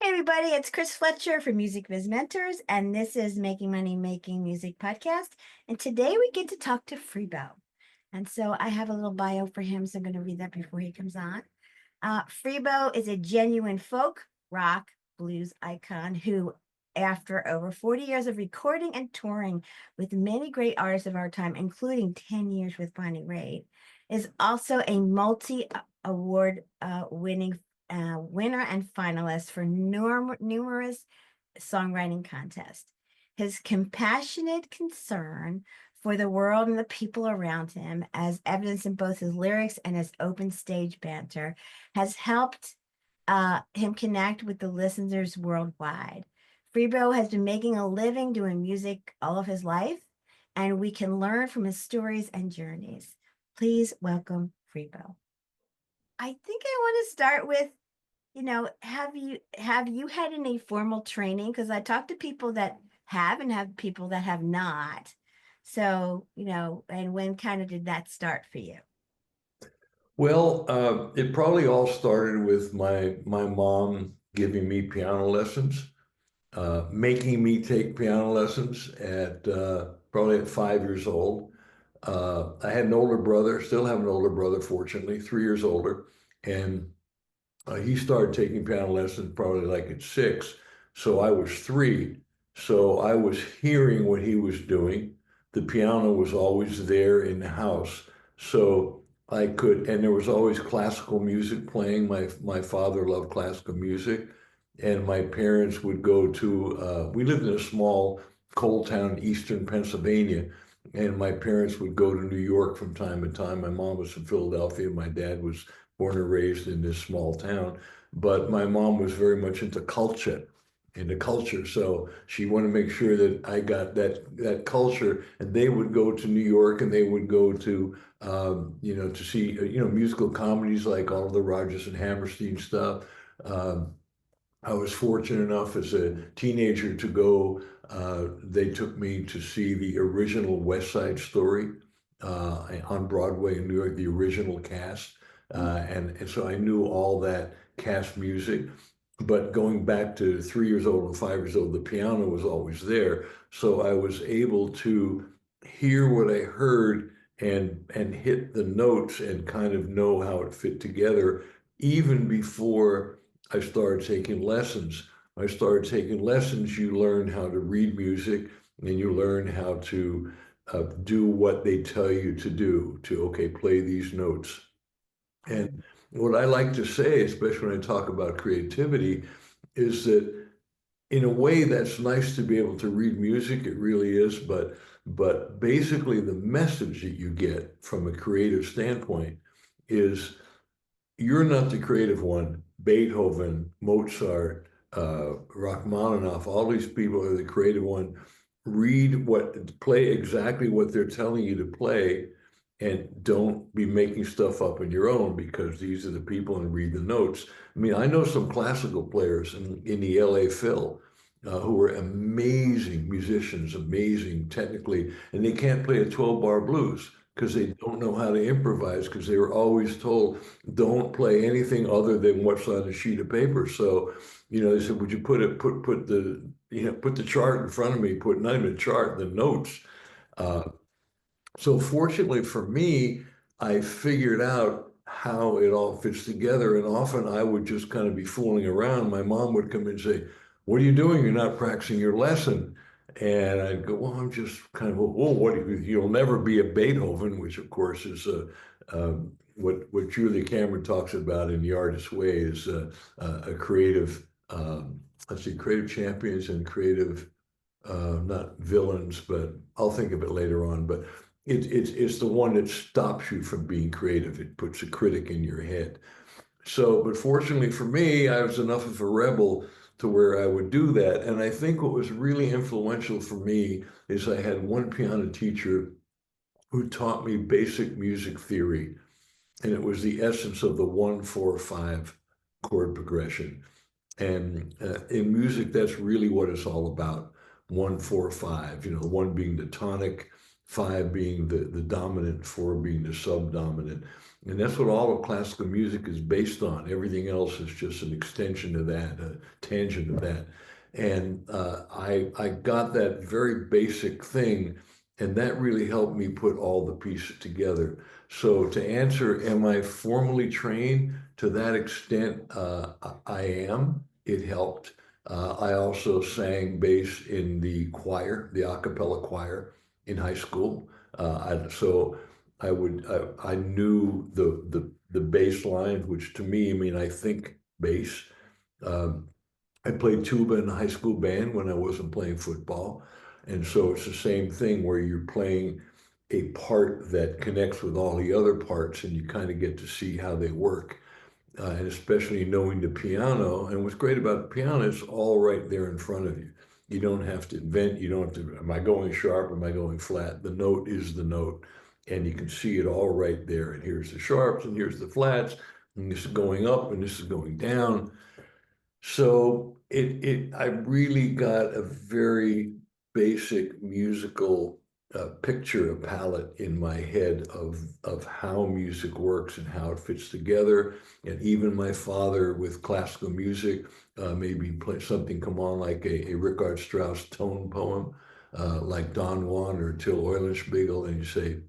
Hey everybody, it's Chris Fletcher from Music Biz Mentors, and this is Making Money Making Music podcast. And today we get to talk to Freebo. And so I have a little bio for him, so I'm going to read that before he comes on. Freebo is a genuine folk, rock, blues icon who, after over 40 years of recording and touring with many great artists of our time, including 10 years with Bonnie Raitt, is also a multi-award winning winner and finalist for numerous songwriting contests. His compassionate concern for the world and the people around him, as evidenced in both his lyrics and his open stage banter, has helped him connect with the listeners worldwide. Freebo has been making a living doing music all of his life, and we can learn from his stories and journeys. Please welcome Freebo. I think I want to start with, have you had any formal training? Because I talk to people that have and have people that have not. So, and when kind of did that start for you? Well, it probably all started with my mom giving me piano lessons, making me take piano lessons at probably at 5 years old. I had an older brother, still have an older brother, fortunately, 3 years older, and he started taking piano lessons probably like at 6. So I was 3. So I was hearing what he was doing. The piano was always there in the house. So I could, and there was always classical music playing. My father loved classical music. And my parents would go to, we lived in a small coal town in eastern Pennsylvania. And my parents would go to New York from time to time. My mom was from Philadelphia. My dad was born and raised in this small town, but my mom was very much into culture. So she wanted to make sure that I got that culture, and they would go to New York and they would go to to see musical comedies like all of the Rodgers and Hammerstein stuff. Um, I was fortunate enough as a teenager to go. They took me to see the original West Side Story on Broadway in New York, the original cast. And so I knew all that cast music. But going back to 3 years old and 5 years old, the piano was always there. So I was able to hear what I heard and hit the notes and kind of know how it fit together even before I started taking lessons. I started taking lessons, you learn how to read music and you learn how to do what they tell you to do, to, okay, play these notes. And what I like to say, especially when I talk about creativity, is that in a way that's nice to be able to read music, it really is, but basically the message that you get from a creative standpoint is you're not the creative one. Beethoven, Mozart, Rachmaninoff, all these people are the creative one. Play exactly what they're telling you to play, and don't be making stuff up on your own because these are the people and read the notes. I mean, I know some classical players in the LA Phil who are amazing musicians, amazing technically, and they can't play a 12 bar blues because they don't know how to improvise because they were always told don't play anything other than what's on a sheet of paper. So, they said, would you put the chart in front of me, put not even a chart, the notes. Uh, so fortunately for me, I figured out how it all fits together. And often I would just kind of be fooling around. My mom would come in and say, what are you doing? You're not practicing your lesson. And I'd go, well, I'm just kind of, well, you'll never be a Beethoven, which of course is what Julia Cameron talks about in The Artist's Way is a creative, let's see, creative champions and creative not villains, but I'll think of it later on. But it's the one that stops you from being creative. It puts a critic in your head. So, but fortunately for me, I was enough of a rebel to where I would do that. And I think what was really influential for me is I had one piano teacher who taught me basic music theory, and it was the essence of the 1-4-5 chord progression. And in music, that's really what it's all about. 1-4-5, one being the tonic, five being the dominant, four being the subdominant. And that's what all of classical music is based on. Everything else is just an extension of that, a tangent of that. And I got that very basic thing, and that really helped me put all the pieces together. So to answer, am I formally trained? To that extent, I am. It helped. I also sang bass in the choir, the a cappella choir in high school. So I knew the bass lines, which to me, I mean, I think bass. Um, I played tuba in a high school band when I wasn't playing football. And so it's the same thing where you're playing a part that connects with all the other parts and you kind of get to see how they work. And especially knowing the piano. And what's great about the piano, it's all right there in front of you. You don't have to invent, you don't have to, am I going sharp, am I going flat? The note is the note. And you can see it all right there. And here's the sharps and here's the flats. And this is going up and this is going down. So I really got a very basic musical picture, a palette in my head of how music works and how it fits together. And even my father with classical music, maybe play something come on like a Richard Strauss tone poem, like Don Juan or Till Eulenspiegel, and you say,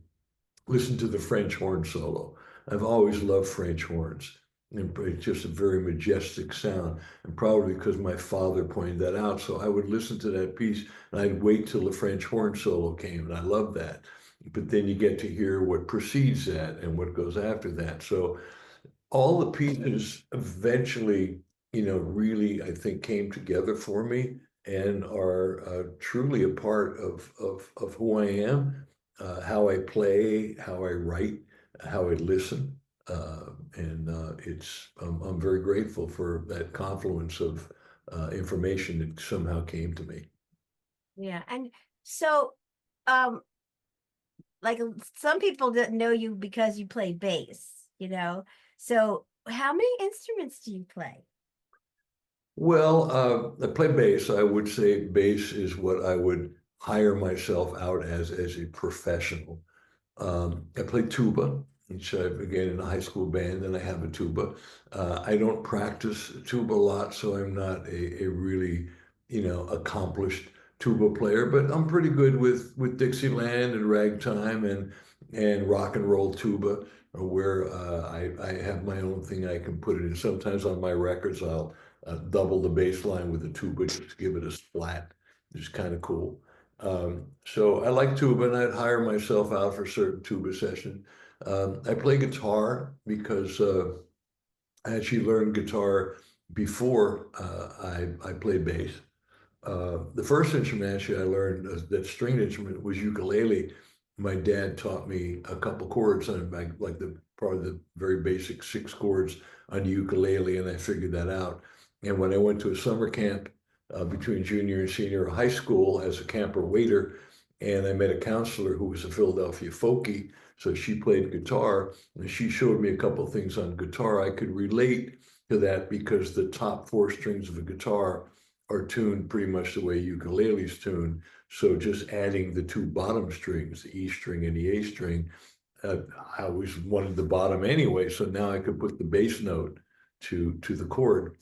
listen to the French horn solo. I've always loved French horns. And it's just a very majestic sound. And probably because my father pointed that out. So I would listen to that piece and I'd wait till the French horn solo came. And I love that. But then you get to hear what precedes that and what goes after that. So all the pieces eventually, really, I think, came together for me and are truly a part of who I am, how I play, how I write, how I listen. I'm very grateful for that confluence of information that somehow came to me. Yeah. And so, um, like some people didn't know you because you play bass, you know. So how many instruments do you play? Well, I play bass. I would say bass is what I would hire myself out as a professional. I play tuba, which I've again in a high school band, and I have a tuba. I don't practice tuba a lot, so I'm not a really, accomplished tuba player, but I'm pretty good with Dixieland and ragtime and rock and roll tuba, where I have my own thing I can put it in. Sometimes on my records, I'll double the bass line with the tuba, just give it a splat. It's kind of cool. So I like tuba and I'd hire myself out for certain tuba sessions. I play guitar because I actually learned guitar before I played bass. The first instrument actually I learned that stringed instrument was ukulele. My dad taught me a couple chords on like the probably the very basic six chords on the ukulele, and I figured that out. And when I went to a summer camp between junior and senior high school as a camper waiter, and I met a counselor who was a Philadelphia folkie, so she played guitar, and she showed me a couple of things on guitar. I could relate to that because the top four strings of a guitar are tuned pretty much the way ukulele's tuned. So just adding the two bottom strings, the E string and the A string, I always wanted the bottom anyway. So now I could put the bass note to the chord.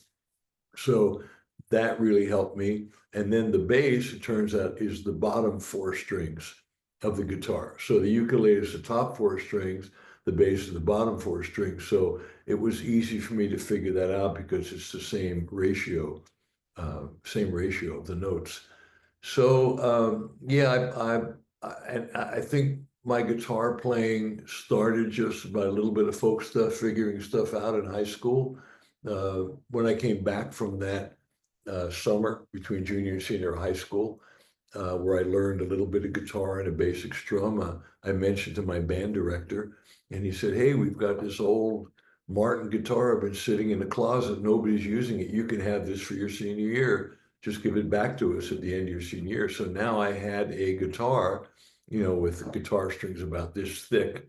So that really helped me. And then the bass, it turns out, is the bottom four strings of the guitar. So the ukulele is the top four strings, the bass is the bottom four strings. So it was easy for me to figure that out because it's the same ratio of the notes. So yeah, I think my guitar playing started just by a little bit of folk stuff, figuring stuff out in high school. When I came back from that summer between junior and senior high school, where I learned a little bit of guitar and a basic strum, I mentioned to my band director, and he said, "Hey, we've got this old Martin guitar. I've been sitting in the closet. Nobody's using it. You can have this for your senior year. Just give it back to us at the end of your senior year." So now I had a guitar, with guitar strings about this thick,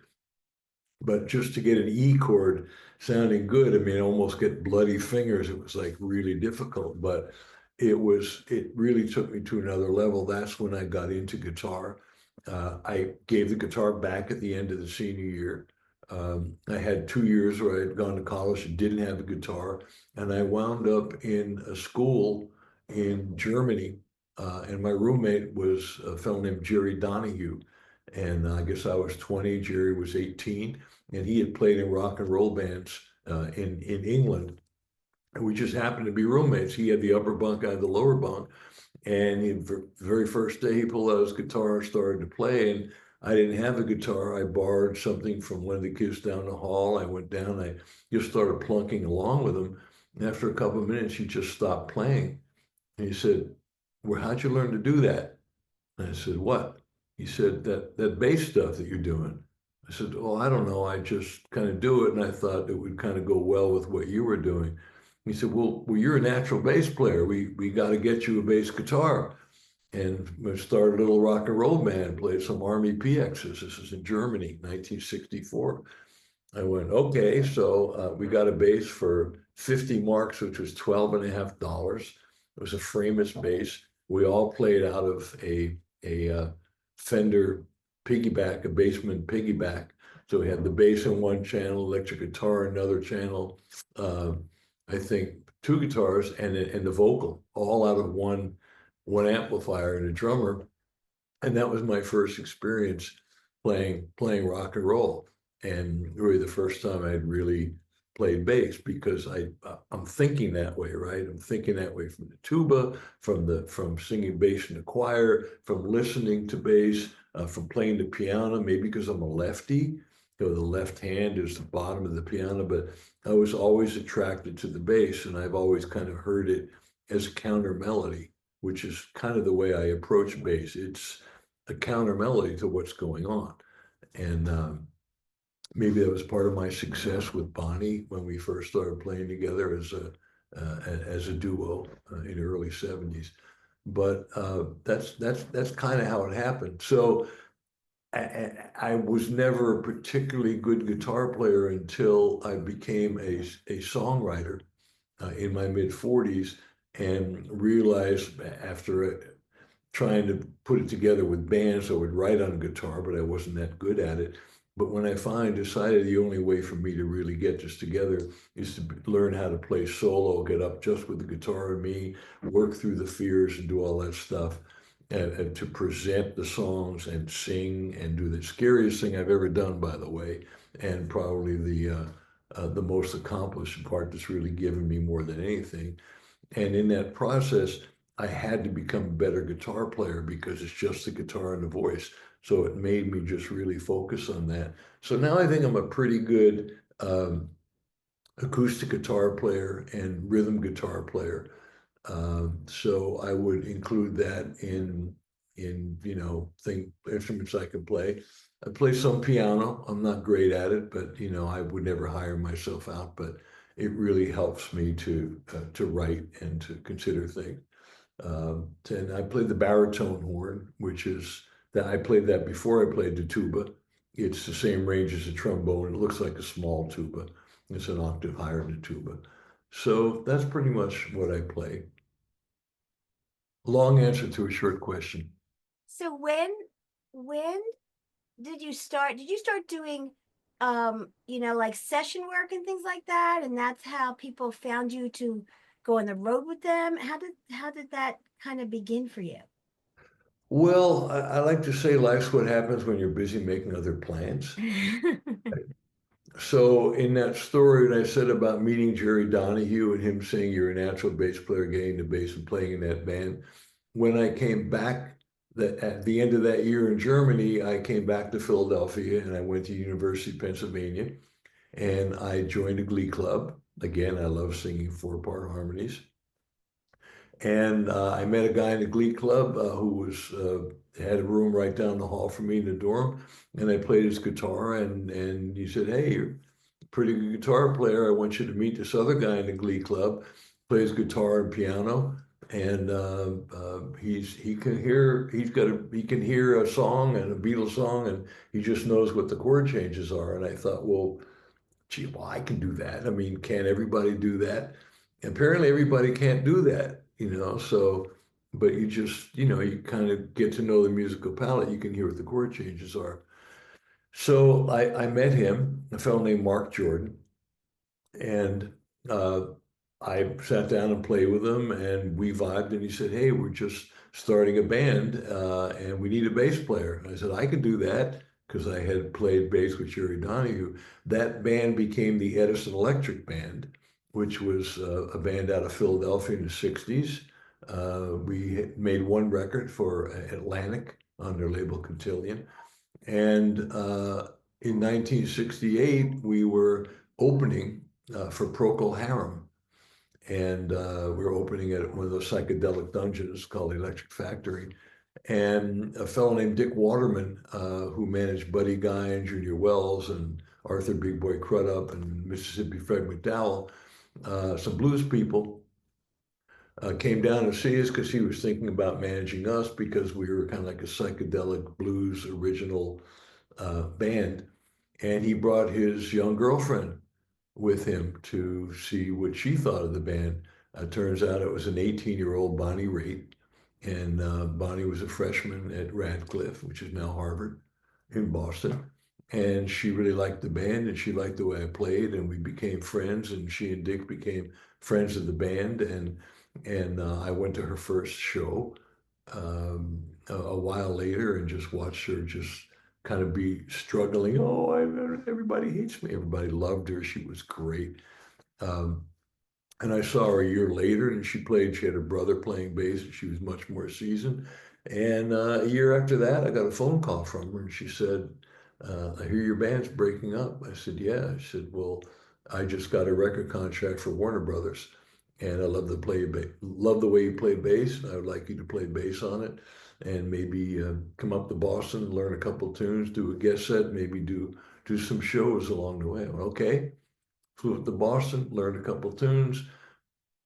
but just to get an E chord sounding good, I mean, almost get bloody fingers. It was like really difficult, but it really took me to another level. That's when I got into guitar. I gave the guitar back at the end of the senior year. I had 2 years where I had gone to college and didn't have a guitar, and I wound up in a school in Germany. And my roommate was a fellow named Jerry Donahue. And I guess I was 20, Jerry was 18, and he had played in rock and roll bands in England. And we just happened to be roommates. He had the upper bunk, I had the lower bunk. And the very first day he pulled out his guitar and started to play. And I didn't have a guitar. I borrowed something from one of the kids down the hall. I went down, I just started plunking along with him. And after a couple of minutes, he just stopped playing. And he said, "Well, how'd you learn to do that?" And I said, "What?" He said, that bass stuff that you're doing. I said, "Oh, I don't know. I just kind of do it." And I thought it would kind of go well with what you were doing. He said, "Well, you're a natural bass player. We got to get you a bass guitar." And we started a little rock and roll band, played some Army PXs. This is in Germany, 1964. I went, okay, so we got a bass for 50 marks, which was $12.50. It was a frameless bass. We all played out of a Fender piggyback, a Bassman piggyback. So we had the bass in one channel, electric guitar another channel. Uh, I think two guitars and the vocal, all out of one amplifier and a drummer. And that was my first experience playing rock and roll, and really the first time I'd really played bass because I'm thinking that way, right? I'm thinking that way from the tuba, from singing bass in the choir, from listening to bass, from playing the piano. Maybe because I'm a lefty, the left hand is the bottom of the piano, but I was always attracted to the bass, and I've always kind of heard it as a counter melody, which is kind of the way I approach bass. It's a counter melody to what's going on. And maybe that was part of my success with Bonnie when we first started playing together as a duo in the early '70s. But that's kind of how it happened. So I was never a particularly good guitar player until I became a songwriter in my mid 40s and realized after trying to put it together with bands. I would write on guitar, but I wasn't that good at it. But when I finally decided the only way for me to really get this together is to learn how to play solo, get up just with the guitar and me, work through the fears and do all that stuff, and to present the songs and sing and do the scariest thing I've ever done, by the way, and probably the most accomplished part that's really given me more than anything. And in that process, I had to become a better guitar player because it's just the guitar and the voice. So it made me just really focus on that. So now I think I'm a pretty good acoustic guitar player and rhythm guitar player. So I would include that in thing instruments I can play. I play some piano. I'm not great at it, but I would never hire myself out. But it really helps me to write and to consider things. And I played the baritone horn, which is that I played that before I played the tuba. It's the same range as a trombone. It looks like a small tuba. It's an octave higher than a tuba. So that's pretty much what I play. Long answer to a short question. So when did you start? Did you start doing like session work and things like that? And that's how people found you to go on the road with them? How did that kind of begin for you? Well, I like to say life's what happens when you're busy making other plans. So in that story that I said about meeting Jerry Donahue and him saying you're a natural bass player, getting the bass and playing in that band, when I came back that at the end of that year in Germany, I came back to Philadelphia and I went to University of Pennsylvania and I joined a glee club. Again, I love singing four-part harmonies. And I met a guy in the glee club who was had a room right down the hall from me in the dorm, and I played his guitar, and he said, "Hey, you're a pretty good guitar player. I want you to meet this other guy in the glee club, plays guitar and piano, and he can hear a song and a Beatles song, and he just knows what the chord changes are." And I thought, well, gee, well, I can do that. I mean, can't everybody do that? Apparently, everybody can't do that. So but you just, you kind of get to know the musical palette. You can hear what the chord changes are. So I met him, a fellow named Mark Jordan, and uh, I sat down and played with him, and we vibed. And he said, "Hey, we're just starting a band, and we need a bass player." And I said, "I can do that," because I had played bass with Jerry Donahue. That band became the Edison Electric Band, which was a band out of Philadelphia in the '60s. We made one record for Atlantic on their label Cotillion. And in 1968, we were opening for Procol Harum. And we were opening at one of those psychedelic dungeons called the Electric Factory. And a fellow named Dick Waterman, who managed Buddy Guy and Junior Wells and Arthur Big Boy Crudup and Mississippi Fred McDowell, some blues people came down to see us because he was thinking about managing us because we were kind of like a psychedelic blues original band, and he brought his young girlfriend with him to see what she thought of the band. Turns out it was an 18-year-old Bonnie Raitt, and Bonnie was a freshman at Radcliffe, which is now Harvard in Boston. And she really liked the band, and she liked the way I played, and we became friends. And she and Dick became friends of the band, and I went to her first show a while later and just watched her just kind of be struggling. Oh, everybody hates me. Everybody loved her. She was great. Um, and I saw her a year later, and she had her brother playing bass, and she was much more seasoned. And a year after that, I got a phone call from her, and she said, "I hear your band's breaking up." I said, "Yeah." I said, "Well, I just got a record contract for Warner Brothers, and I love the way you play bass, and I would like you to play bass on it, and maybe come up to Boston, learn a couple tunes, do a guest set, maybe do some shows along the way." I went, okay. Flew up to Boston, learned a couple tunes.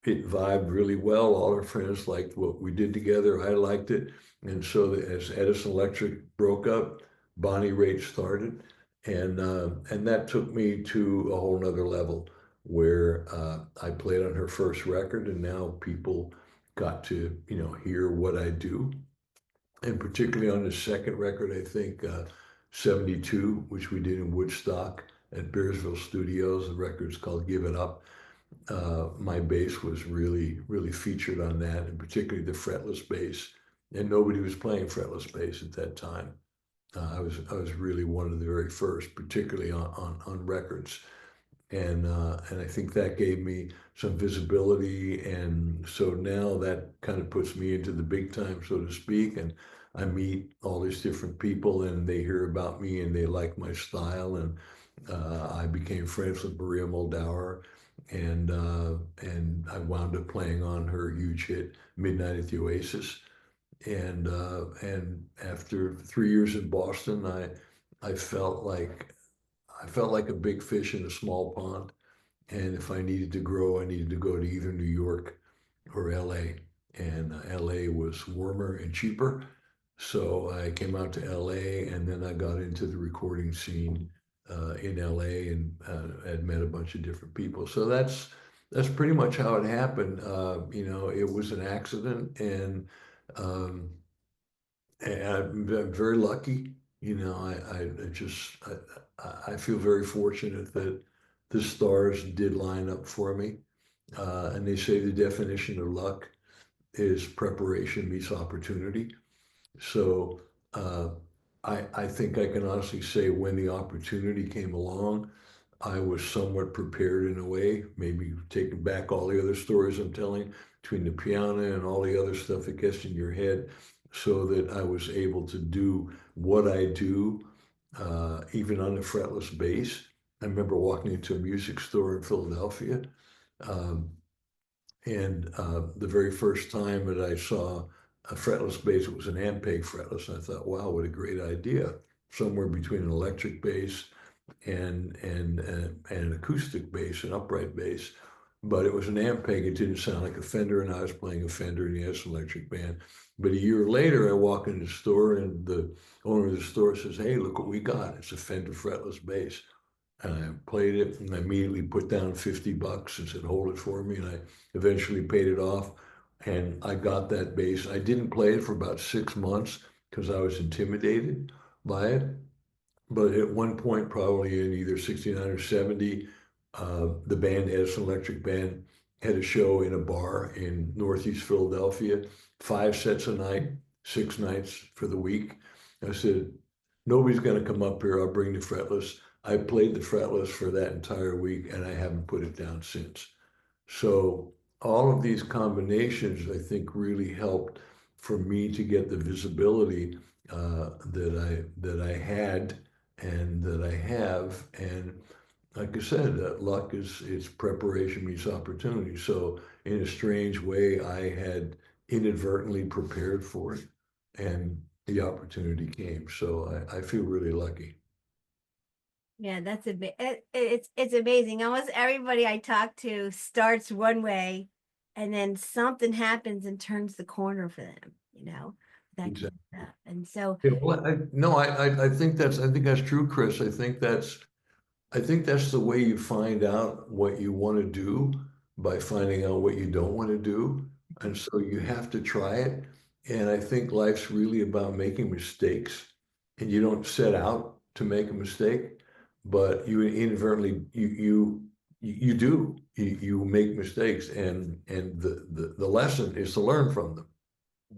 It vibed really well. All our friends liked what we did together. I liked it. And so as Edison Electric broke up, Bonnie Raitt started. And that took me to a whole nother level where I played on her first record, and now people got to, hear what I do. And particularly on the second record, I think 72, which we did in Woodstock at Bearsville Studios. The record's called Give It Up. My bass was really, really featured on that, and particularly the fretless bass. And nobody was playing fretless bass at that time. I was really one of the very first, particularly on records, and I think that gave me some visibility, and so now that kind of puts me into the big time, so to speak, and I meet all these different people, and they hear about me, and they like my style, and I became friends with Maria Moldauer, and I wound up playing on her huge hit Midnight at the Oasis, and after 3 years in Boston, I felt like a big fish in a small pond. And if I needed to grow, I needed to go to either New York or LA. And LA was warmer and cheaper. So I came out to LA, and then I got into the recording scene in LA, and had met a bunch of different people. So that's pretty much how it happened. It was an accident, um, and I'm very lucky. I feel very fortunate that the stars did line up for me. And they say the definition of luck is preparation meets opportunity. So uh, I think I can honestly say when the opportunity came along, I was somewhat prepared in a way, maybe taking back all the other stories I'm telling between the piano and all the other stuff that gets in your head, so that I was able to do what I do, even on a fretless bass. I remember walking into a music store in Philadelphia, um, and the very first time that I saw a fretless bass, it was an Ampeg fretless. And I thought, wow, what a great idea. Somewhere between an electric bass and an acoustic bass, an upright bass. But it was an Ampeg. It didn't sound like a Fender, and I was playing a Fender in the S Electric Band. But a year later, I walk in the store, and the owner of the store says, "Hey, look what we got. It's a Fender fretless bass." And I played it, and I immediately put down $50 and said, "Hold it for me." And I eventually paid it off. and I got that bass. I didn't play it for about 6 months because I was intimidated by it. But at one point, probably in either 69 or 70, the band Edison Electric Band had a show in a bar in Northeast Philadelphia, 5 sets a night, 6 nights for the week. I said, nobody's going to come up here. I'll bring the fretless. I played the fretless for that entire week and I haven't put it down since. So all of these combinations, I think, really helped for me to get the visibility that I had and that I have. And like I said, luck is it's preparation meets opportunity. So in a strange way, I had inadvertently prepared for it, and the opportunity came. So I feel really lucky. Yeah, that's a bit it's amazing. Almost everybody I talk to starts one way and then something happens and turns the corner for them, that kind Exactly. of stuff. And so Yeah, well, no, I think that's true, Chris. I think that's the way you find out what you want to do, by finding out what you don't want to do. And so you have to try it. And I think life's really about making mistakes. And you don't set out to make a mistake, but you inadvertently you do. You make mistakes, and the lesson is to learn from them.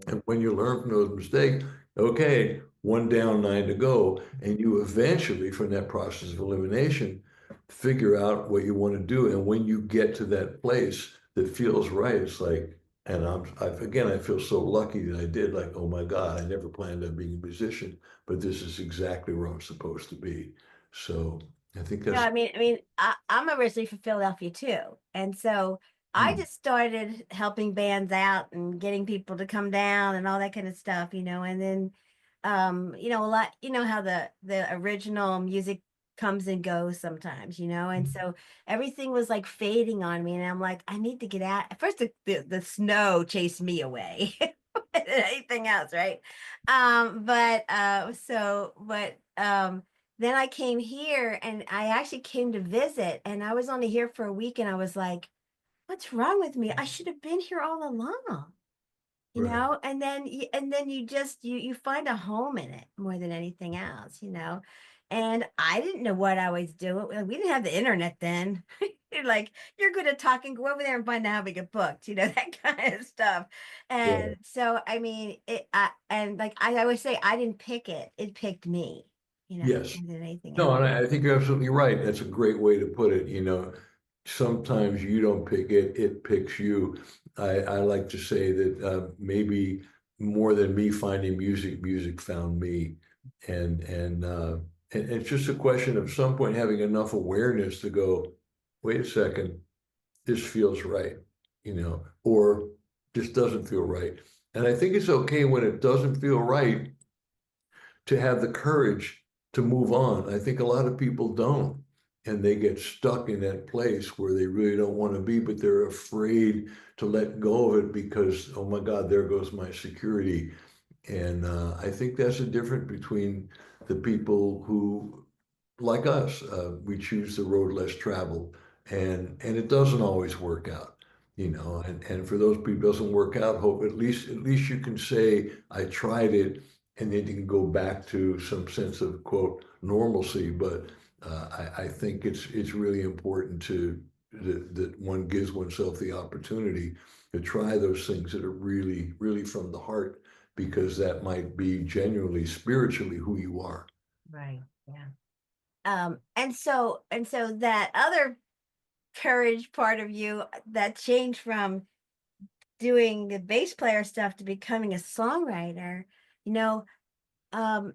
And when you learn from those mistakes, okay, one down, nine to go, and you eventually, from that process of elimination, figure out what you want to do. And when you get to that place that feels right, it's like, and again, I feel so lucky that I did. Like, oh my God, I never planned on being a musician, but this is exactly where I'm supposed to be. So I think no, that's. I'm originally from Philadelphia too. And so I Hmm. just started helping bands out and getting people to come down and all that kind of stuff, and then a lot, how the original music comes and goes sometimes, and so everything was like fading on me and I'm like, I need to get out. At first the snow chased me away than anything else, right? But then I came here and I actually came to visit and I was only here for a week and I was like, what's wrong with me? I should have been here all along, Right. and then you just you find a home in it more than anything else, And I didn't know what I was doing. Well, we didn't have the internet then. You're like, you're good at talking, go over there and find out how we get booked, that kind of stuff. And Right. so I mean and like I always say, I didn't pick it, it picked me, Yes. more than anything No, else. and I think you're absolutely right. That's a great way to put it. Sometimes you don't pick it, it picks you. I like to say that maybe more than me finding music, music found me. And it's just a question of some point having enough awareness to go, wait a second, this feels right, or this doesn't feel right. And I think it's okay when it doesn't feel right to have the courage to move on. I think a lot of people don't, and they get stuck in that place where they really don't want to be, but they're afraid to let go of it because, oh my God, there goes my security. And I think that's the difference between the people who, like us, we choose the road less traveled, and it doesn't always work out, and for those people it doesn't work out. Hope at least you can say I tried it, and then you can go back to some sense of quote normalcy. But I think it's really important that one gives oneself the opportunity to try those things that are really really from the heart, because that might be genuinely spiritually who you are. Right. Yeah. And so that other courage part of you that changed from doing the bass player stuff to becoming a songwriter, you know, um,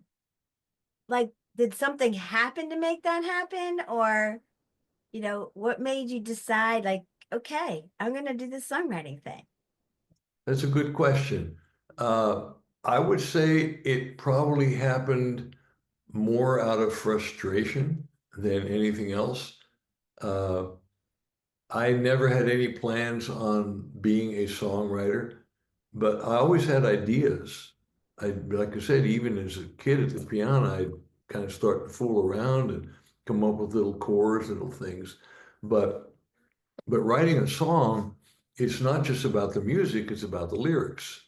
like did something happen to make that happen? Or, what made you decide like, okay, I'm gonna do this songwriting thing? That's a good question. Uh, I would say it probably happened more out of frustration than anything else. Uh, I never had any plans on being a songwriter, but I always had ideas. Like I said, even as a kid at the piano, I'd kind of start to fool around and come up with little chords, little things. But but writing a song it's not just about the music, it's about the lyrics.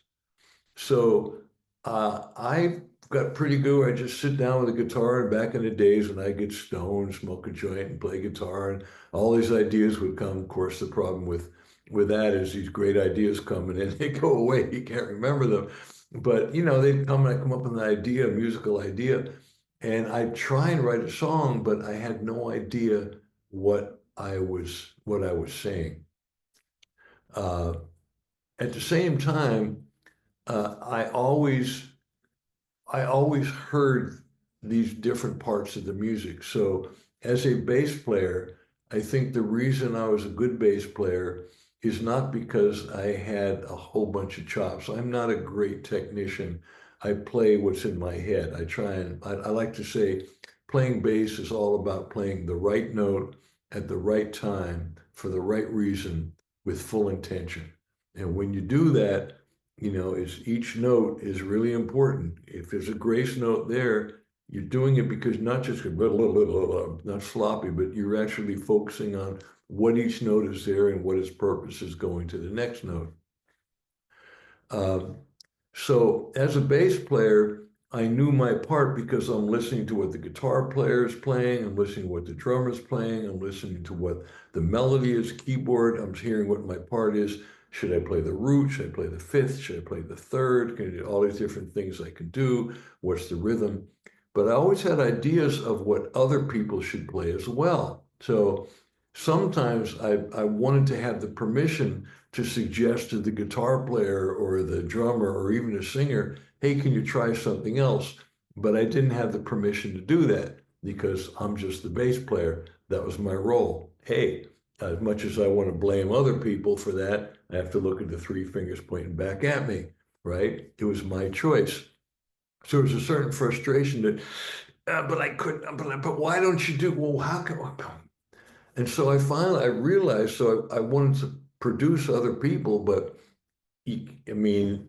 So I got pretty good. I just sit down with a guitar, and back in the days when I get stoned, smoke a joint, and play guitar, and all these ideas would come. Of course, the problem with that is these great ideas come and then they go away. You can't remember them. But they'd come and I come up with an idea, a musical idea, and I'd try and write a song, but I had no idea what I was saying. Uh, at the same time, uh, I always I always heard these different parts of the music. So as a bass player, I think the reason I was a good bass player is not because I had a whole bunch of chops. I'm not a great technician. I play what's in my head. I like to say playing bass is all about playing the right note at the right time for the right reason with full intention. And when you do that, is each note is really important. If there's a grace note there, you're doing it because not just not sloppy, but you're actually focusing on what each note is there and what its purpose is going to the next note. Um, so as a bass player, I knew my part because I'm listening to what the guitar player is playing, I'm listening to what the drummer is playing, I'm listening to what the melody is, keyboard, I'm hearing what my part is. Should I play the root? Should I play the fifth? Should I play the third? Can I do all these different things I can do? What's the rhythm? But I always had ideas of what other people should play as well. So sometimes I wanted to have the permission to suggest to the guitar player or the drummer or even a singer, hey, can you try something else? But I didn't have the permission to do that because I'm just the bass player. That was my role. Hey, as much as I want to blame other people for that, I have to look at the three fingers pointing back at me, right? It was my choice. So there's a certain frustration that, but I couldn't, but why don't you do, well, how come? And so I realized, so I wanted to produce other people, but I mean,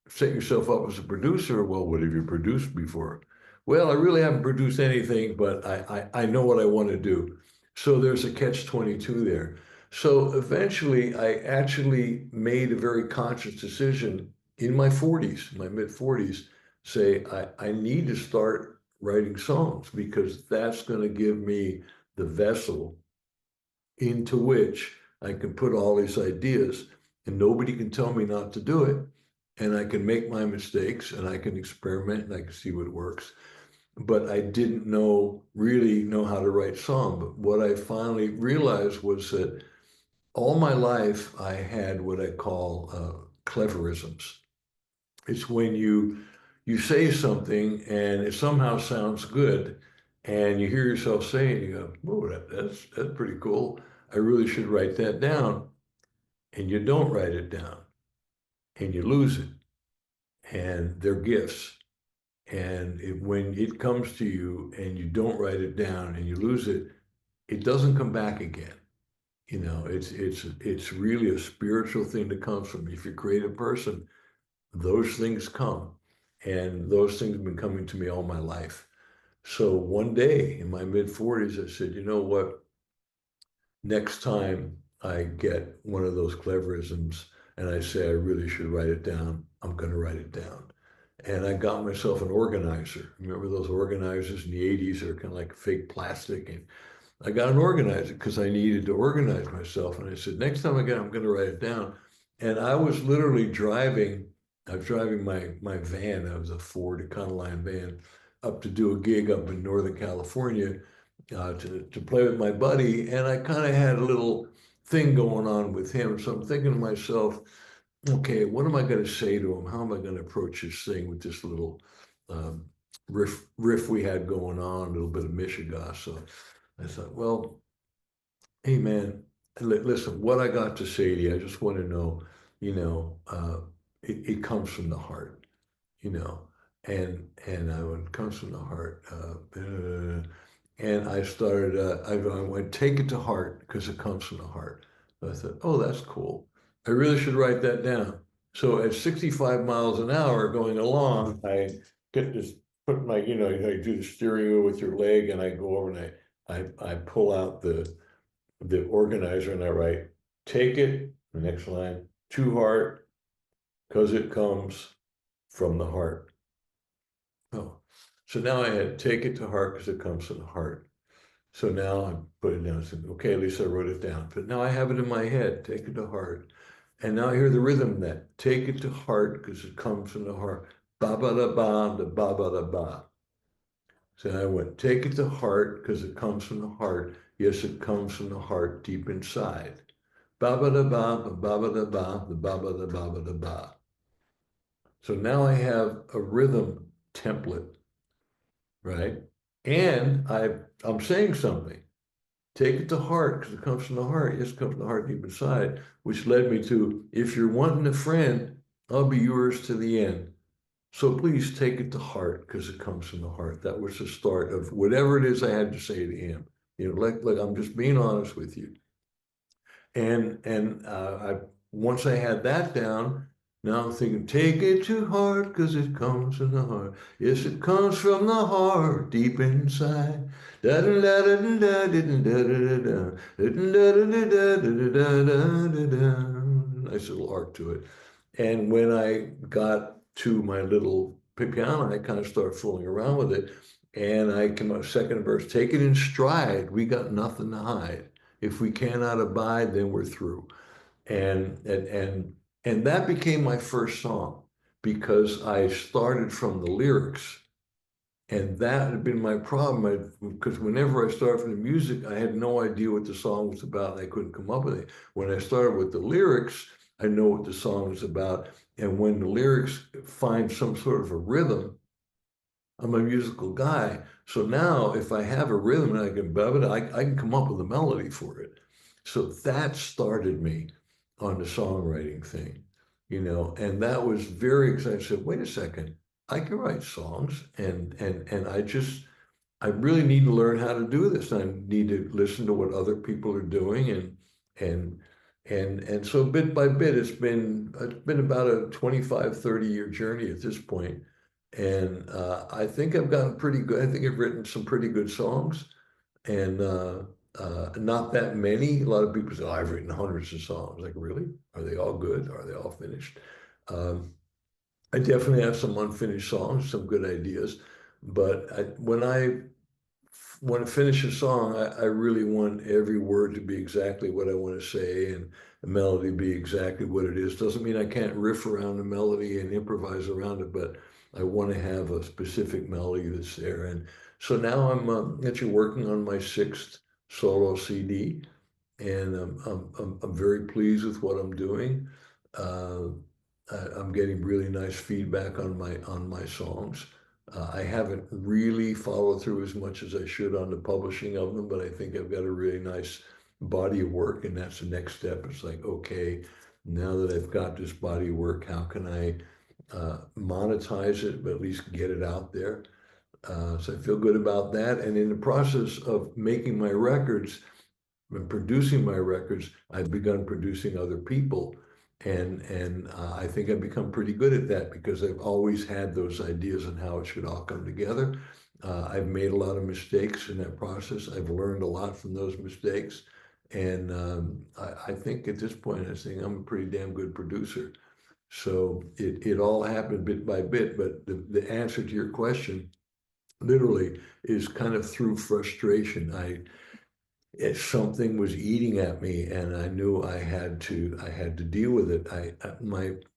set yourself up as a producer. Well, what have you produced before? Well, I really haven't produced anything, but I know what I want to do. So there's a catch-22 there. So eventually, I actually made a very conscious decision in my 40s, my mid 40s, say, I need to start writing songs because that's going to give me the vessel into which I can put all these ideas and nobody can tell me not to do it. And I can make my mistakes and I can experiment and I can see what works. But I didn't really know how to write song. But what I finally realized was that all my life I had what I call cleverisms. It's when you say something and it somehow sounds good, and you hear yourself say it, you go, "Oh, that's pretty cool. I really should write that down." And you don't write it down, and you lose it. And they're gifts. And when it comes to you and you don't write it down and you lose it, it doesn't come back again. It's really a spiritual thing that comes from. If you're a creative person, those things come. And those things have been coming to me all my life. So one day in my mid 40s, I said, you know what? Next time I get one of those cleverisms and I say I really should write it down, I'm going to write it down. And I got myself an organizer. Remember those organizers in the 80s? They're kind of like fake plastic. And I got an organizer because I needed to organize myself. And I said, next time I get it, I'm going to write it down. And I was literally I was driving my van. I was a Ford Econoline van up to do a gig up in Northern California to play with my buddy. And I kind of had a little thing going on with him. So I'm thinking to myself, okay, what am I going to say to him? How am I going to approach this thing with this little um, riff we had going on, a little bit of Michigan. So I thought, well, hey man, listen, what I got to say to you, I just want to know, it comes from the heart, you know, and when it comes from the heart, and I started, I went, take it to heart because it comes from the heart. So I thought, oh, that's cool. I really should write that down. So at 65 miles an hour going along, I get this, put my, I do the steering wheel with your leg and I go over and I pull out the organizer and I write, take it The next line, to heart, because it comes from the heart. Oh, so now I had take it to heart because it comes from the heart. So now I put it down and said, okay, at least I wrote it down. But now I have it in my head, take it to heart. And now I hear the rhythm of that. Take it to heart because it comes from the heart. Ba ba da ba, da ba ba da ba. So I went, take it to heart because it comes from the heart. Yes, it comes from the heart deep inside. Ba ba da ba, ba ba da ba, the ba ba da ba ba da ba. So now I have a rhythm template, right? And I'm saying something. Take it to heart because it comes from the heart. Yes, it comes from the heart deep inside, which led me to, if you're wanting a friend, I'll be yours to the end. So please take it to heart because it comes from the heart. That was the start of whatever it is I had to say to him. Like I'm just being honest with you. And I once I had that down, now I'm thinking, take it to heart because it comes from the heart. Yes, it comes from the heart deep inside. Da da da da da da da da da da. Nice little arc to it. And when I got to my little piano, I kind of started fooling around with it. And I came up second verse, take it in stride. We got nothing to hide. If we cannot abide, then we're through. And and and and that became my first song because I started from the lyrics. And that had been my problem. Because whenever I started from the music, I had no idea what the song was about. I couldn't come up with it. When I started with the lyrics, I know what the song is about. And when the lyrics find some sort of a rhythm, I'm a musical guy. So now if I have a rhythm and I can I can come up with a melody for it. So that started me on the songwriting thing, and that was very exciting. I said, wait a second, I can write songs and I really need to learn how to do this. I need to listen to what other people are doing and and so bit by bit it's been about a 25, 30 year journey at this point. And I think I've gotten pretty good. I think I've written some pretty good songs and not that many. A lot of people say, oh, I've written hundreds of songs. Like, really? Are they all good? Are they all finished? Um, I definitely have some unfinished songs, some good ideas. But when I want to finish a song, I really want every word to be exactly what I want to say and the melody be exactly what it is. Doesn't mean I can't riff around the melody and improvise around it, but I want to have a specific melody that's there. And so now I'm actually working on my sixth solo CD, and I'm very pleased with what I'm doing. Uh, I'm getting really nice feedback on my songs. I haven't really followed through as much as I should on the publishing of them, but I think I've got a really nice body of work, and that's the next step. It's like, okay, now that I've got this body of work, how can I monetize it, but at least get it out there? So I feel good about that. And in the process of making my records, when producing my records, I've begun producing other people. And I think I've become pretty good at that because I've always had those ideas on how it should all come together. I've made a lot of mistakes in that process. I've learned a lot from those mistakes. And I think at this point, I think I'm a pretty damn good producer. So it all happened bit by bit. But the answer to your question literally is kind of through frustration. Something was eating at me and I knew I had to deal with it.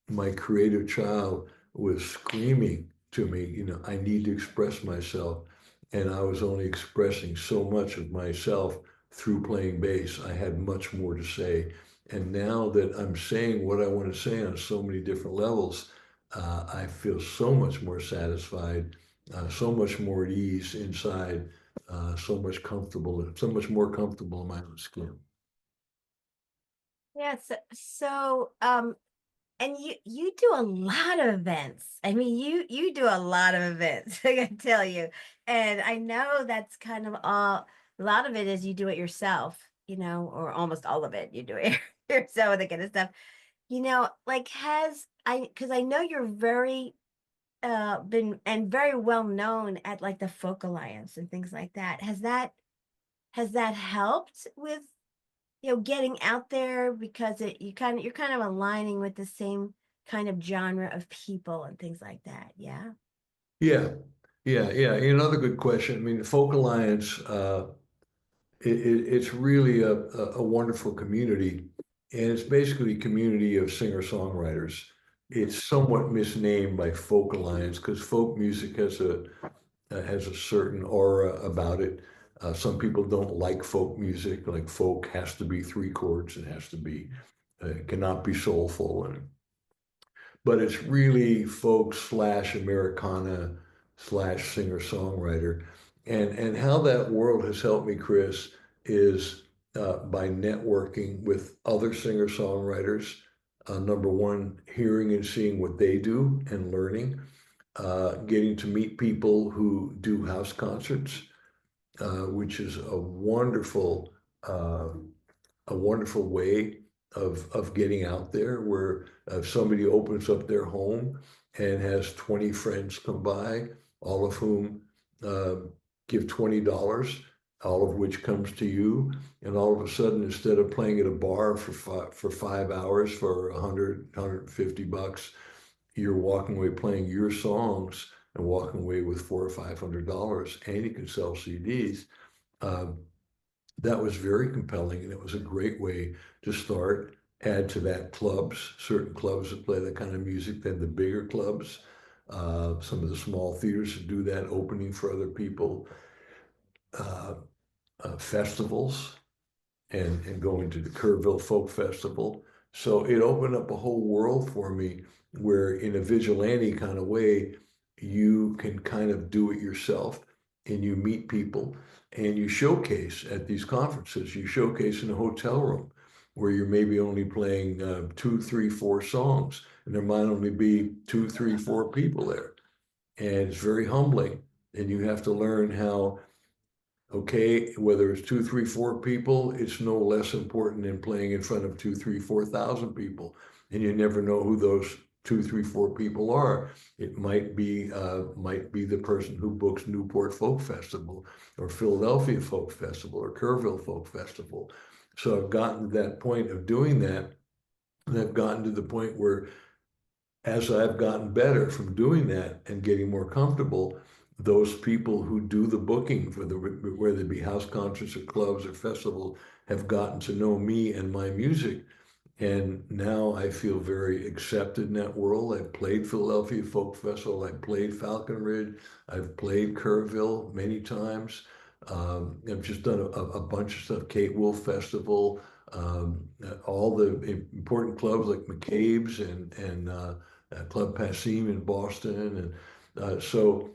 My creative child was screaming to me, I need to express myself. And I was only expressing so much of myself through playing bass. I had much more to say. And now that I'm saying what I want to say on so many different levels, I feel so much more satisfied, so much more at ease inside, so much more comfortable in my own skin. Yeah, so and you do a lot of events. I mean, you do a lot of events, I can tell you. And I know that's kind of all a lot of it is you do it yourself, or almost all of it you do it yourself, that kind of stuff. Like has I because I know you're very been and very well known at like the folk alliance and things like that. Has that helped with getting out there because you're kind of aligning with the same kind of genre of people and things like that. Yeah. Yeah, yeah. Another good question. I mean, the Folk Alliance, it's really a wonderful community, and it's basically a community of singer-songwriters. It's somewhat misnamed by Folk Alliance because folk music has a certain aura about it. Some people don't like folk music. Like folk has to be three chords. It has to be, it cannot be soulful, and but it's really folk slash Americana slash singer songwriter. And how that world has helped me, Chris, is by networking with other singer songwriters. Number one, hearing and seeing what they do and learning, getting to meet people who do house concerts, which is uh, a wonderful way of getting out there where if somebody opens up their home and has 20 friends come by, all of whom uh, give $20, all of which comes to you, and all of a sudden, instead of playing at a bar for 5 hours for 100, $150, you're walking away playing your songs and walking away with $400 or $500, and you can sell CDs. Um, that was very compelling, and it was a great way to start. Add to that clubs, certain clubs that play that kind of music, then the bigger clubs, some of the small theaters that do that, opening for other people, uh, festivals, and going to the Kerrville Folk Festival. So it opened up a whole world for me where, in a vigilante kind of way, you can kind of do it yourself and you meet people and you showcase at these conferences. You showcase in a hotel room where you're maybe only playing two, three, four songs, and there might only be two, three, four people there. And it's very humbling. And you have to learn how, okay, whether it's two, three, four people, it's no less important than playing in front of two, three, 4,000 people. And you never know who those two, three, four people are. It might be the person who books Newport Folk Festival or Philadelphia Folk Festival or Kerrville Folk Festival. So I've gotten to that point of doing that, and I've gotten to the point where, as I've gotten better from doing that and getting more comfortable, those people who do the booking for whether it be house concerts or clubs or festivals, have gotten to know me and my music. And now I feel very accepted in that world. I've played Philadelphia Folk Festival. I've played Falcon Ridge. I've played Kerrville many times. I've just done a bunch of stuff, Kate Wolf Festival, all the important clubs like McCabe's and Club Passim in Boston. And so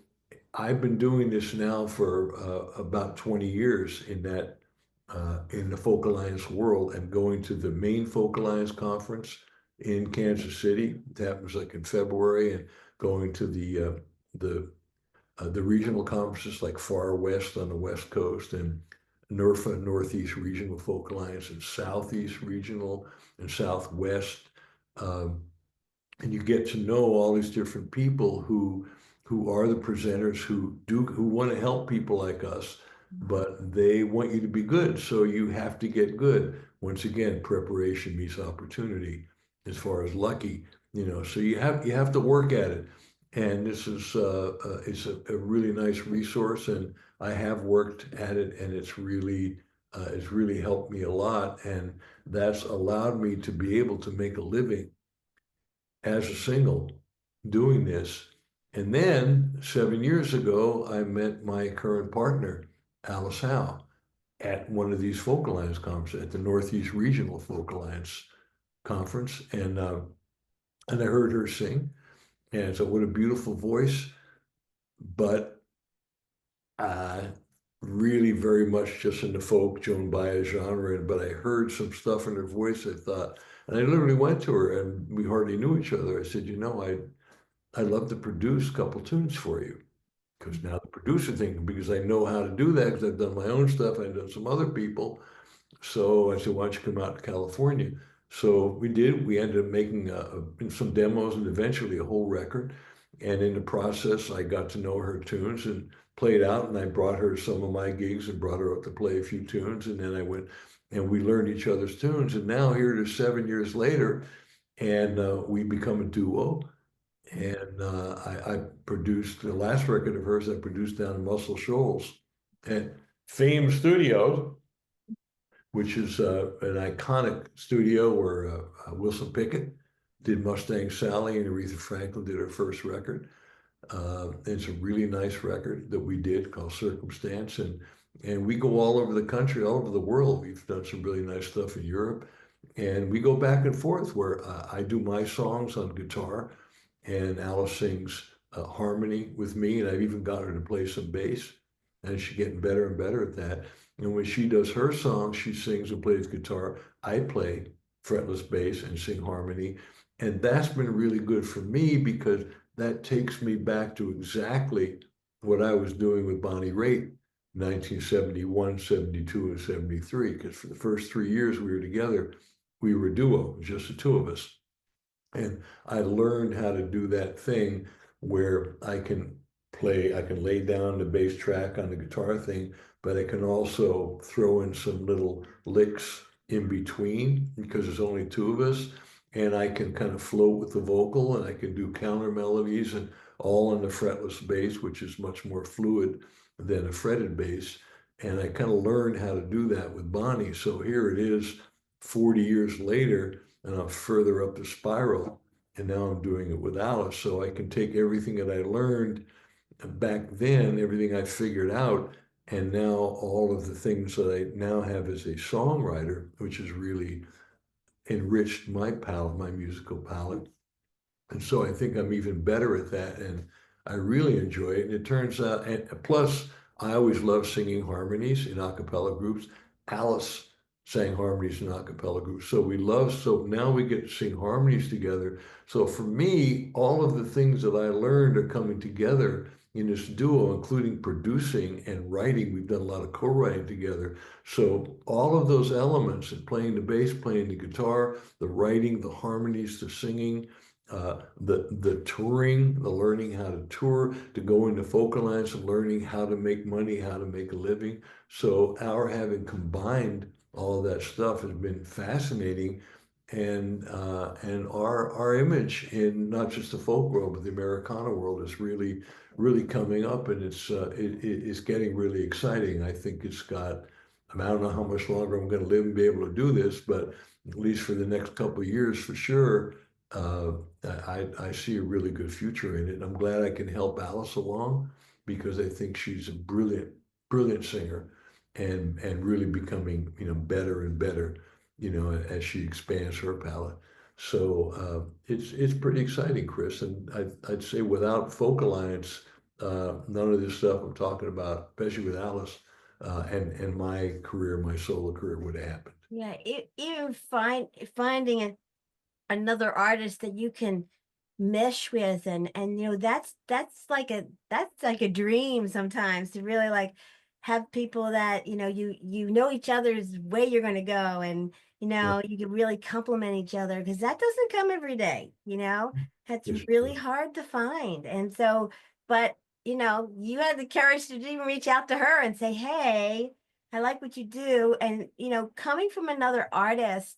I've been doing this now for about 20 years in the Folk Alliance world, and going to the main Folk Alliance conference in Kansas City. It happens like in February, and going to the regional conferences like Far West on the West Coast, and NERFA, Northeast Regional Folk Alliance, and Southeast Regional and Southwest. Um, and you get to know all these different people who are the presenters who want to help people like us, but they want you to be good, so you have to get good. Once again, preparation meets opportunity as far as lucky, so you have to work at it. And this is it's a really nice resource, and I have worked at it, and it's really helped me a lot, and that's allowed me to be able to make a living as a single doing this. And then 7 years ago, I met my current partner, Alice Howe, at one of these Folk Alliance conferences, at the Northeast Regional Folk Alliance conference. And I heard her sing. And so, what a beautiful voice, but uh, really very much just in the folk Joan Baez genre. But I heard some stuff in her voice, I thought, and I literally went to her, and we hardly knew each other. I said, I'd love to produce a couple tunes for you. Because now the producer thing, because I know how to do that, because I've done my own stuff, I've done some other people. So I said, why don't you come out to California? So we did. We ended up making some demos and eventually a whole record. And in the process, I got to know her tunes and played out. And I brought her some of my gigs and brought her up to play a few tunes. And then I went and we learned each other's tunes. And now here it is 7 years later, and we become a duo. And I produced the last record of hers I produced down in Muscle Shoals at Fame Studios, which is an iconic studio where Wilson Pickett did Mustang Sally and Aretha Franklin did her first record. It's a really nice record that we did called Circumstance, and we go all over the country, all over the world. We've done some really nice stuff in Europe, and we go back and forth where I do my songs on guitar, and Alice sings harmony with me, and I've even got her to play some bass, and she's getting better and better at that. And when she does her songs, she sings and plays guitar. I play fretless bass and sing harmony, and that's been really good for me because that takes me back to exactly what I was doing with Bonnie Raitt, 1971, 72, and 73. Because for the first 3 years we were together, we were a duo, just the two of us. And I learned how to do that thing where I can lay down the bass track on the guitar thing, but I can also throw in some little licks in between because there's only two of us. And I can kind of float with the vocal and I can do counter melodies and all on the fretless bass, which is much more fluid than a fretted bass. And I kind of learned how to do that with Bonnie. So here it is 40 years later and I'm further up the spiral. And now I'm doing it with Alice. So I can take everything that I learned back then, everything I figured out, and now all of the things that I now have as a songwriter, which has really enriched my palette, my musical palette. And so I think I'm even better at that. And I really enjoy it. And it turns out, and plus, I always love singing harmonies in a cappella groups. Alice sang harmonies in a cappella groups. So now we get to sing harmonies together. So for me, all of the things that I learned are coming together in this duo, including producing and writing. We've done a lot of co-writing together. So all of those elements and playing the bass, playing the guitar, the writing, the harmonies, the singing, the touring, the learning how to tour, to go into focal lines and learning how to make money, how to make a living. So our having combined all of that stuff has been fascinating, and our image in not just the folk world but the Americana world is really coming up, and it's getting really exciting. I think it's got. I mean, I don't know how much longer I'm going to live and be able to do this, but at least for the next couple of years, for sure, uh, I see a really good future in it. I'm glad I can help Alice along because I think she's a brilliant singer and really becoming, better and better, as she expands her palette. So it's pretty exciting, Chris. And I'd say without Folk Alliance, none of this stuff I'm talking about, especially with Alice, and my career, my solo career would have happened. Yeah, even finding another artist that you can mesh with, and that's like a dream sometimes, to really like have people that you know each other's way you're going to go, and Yeah. you can really complement each other, because that doesn't come every day. That's Yes, really hard to find. And so, but you had the courage to even reach out to her and say, hey, I like what you do. And coming from another artist,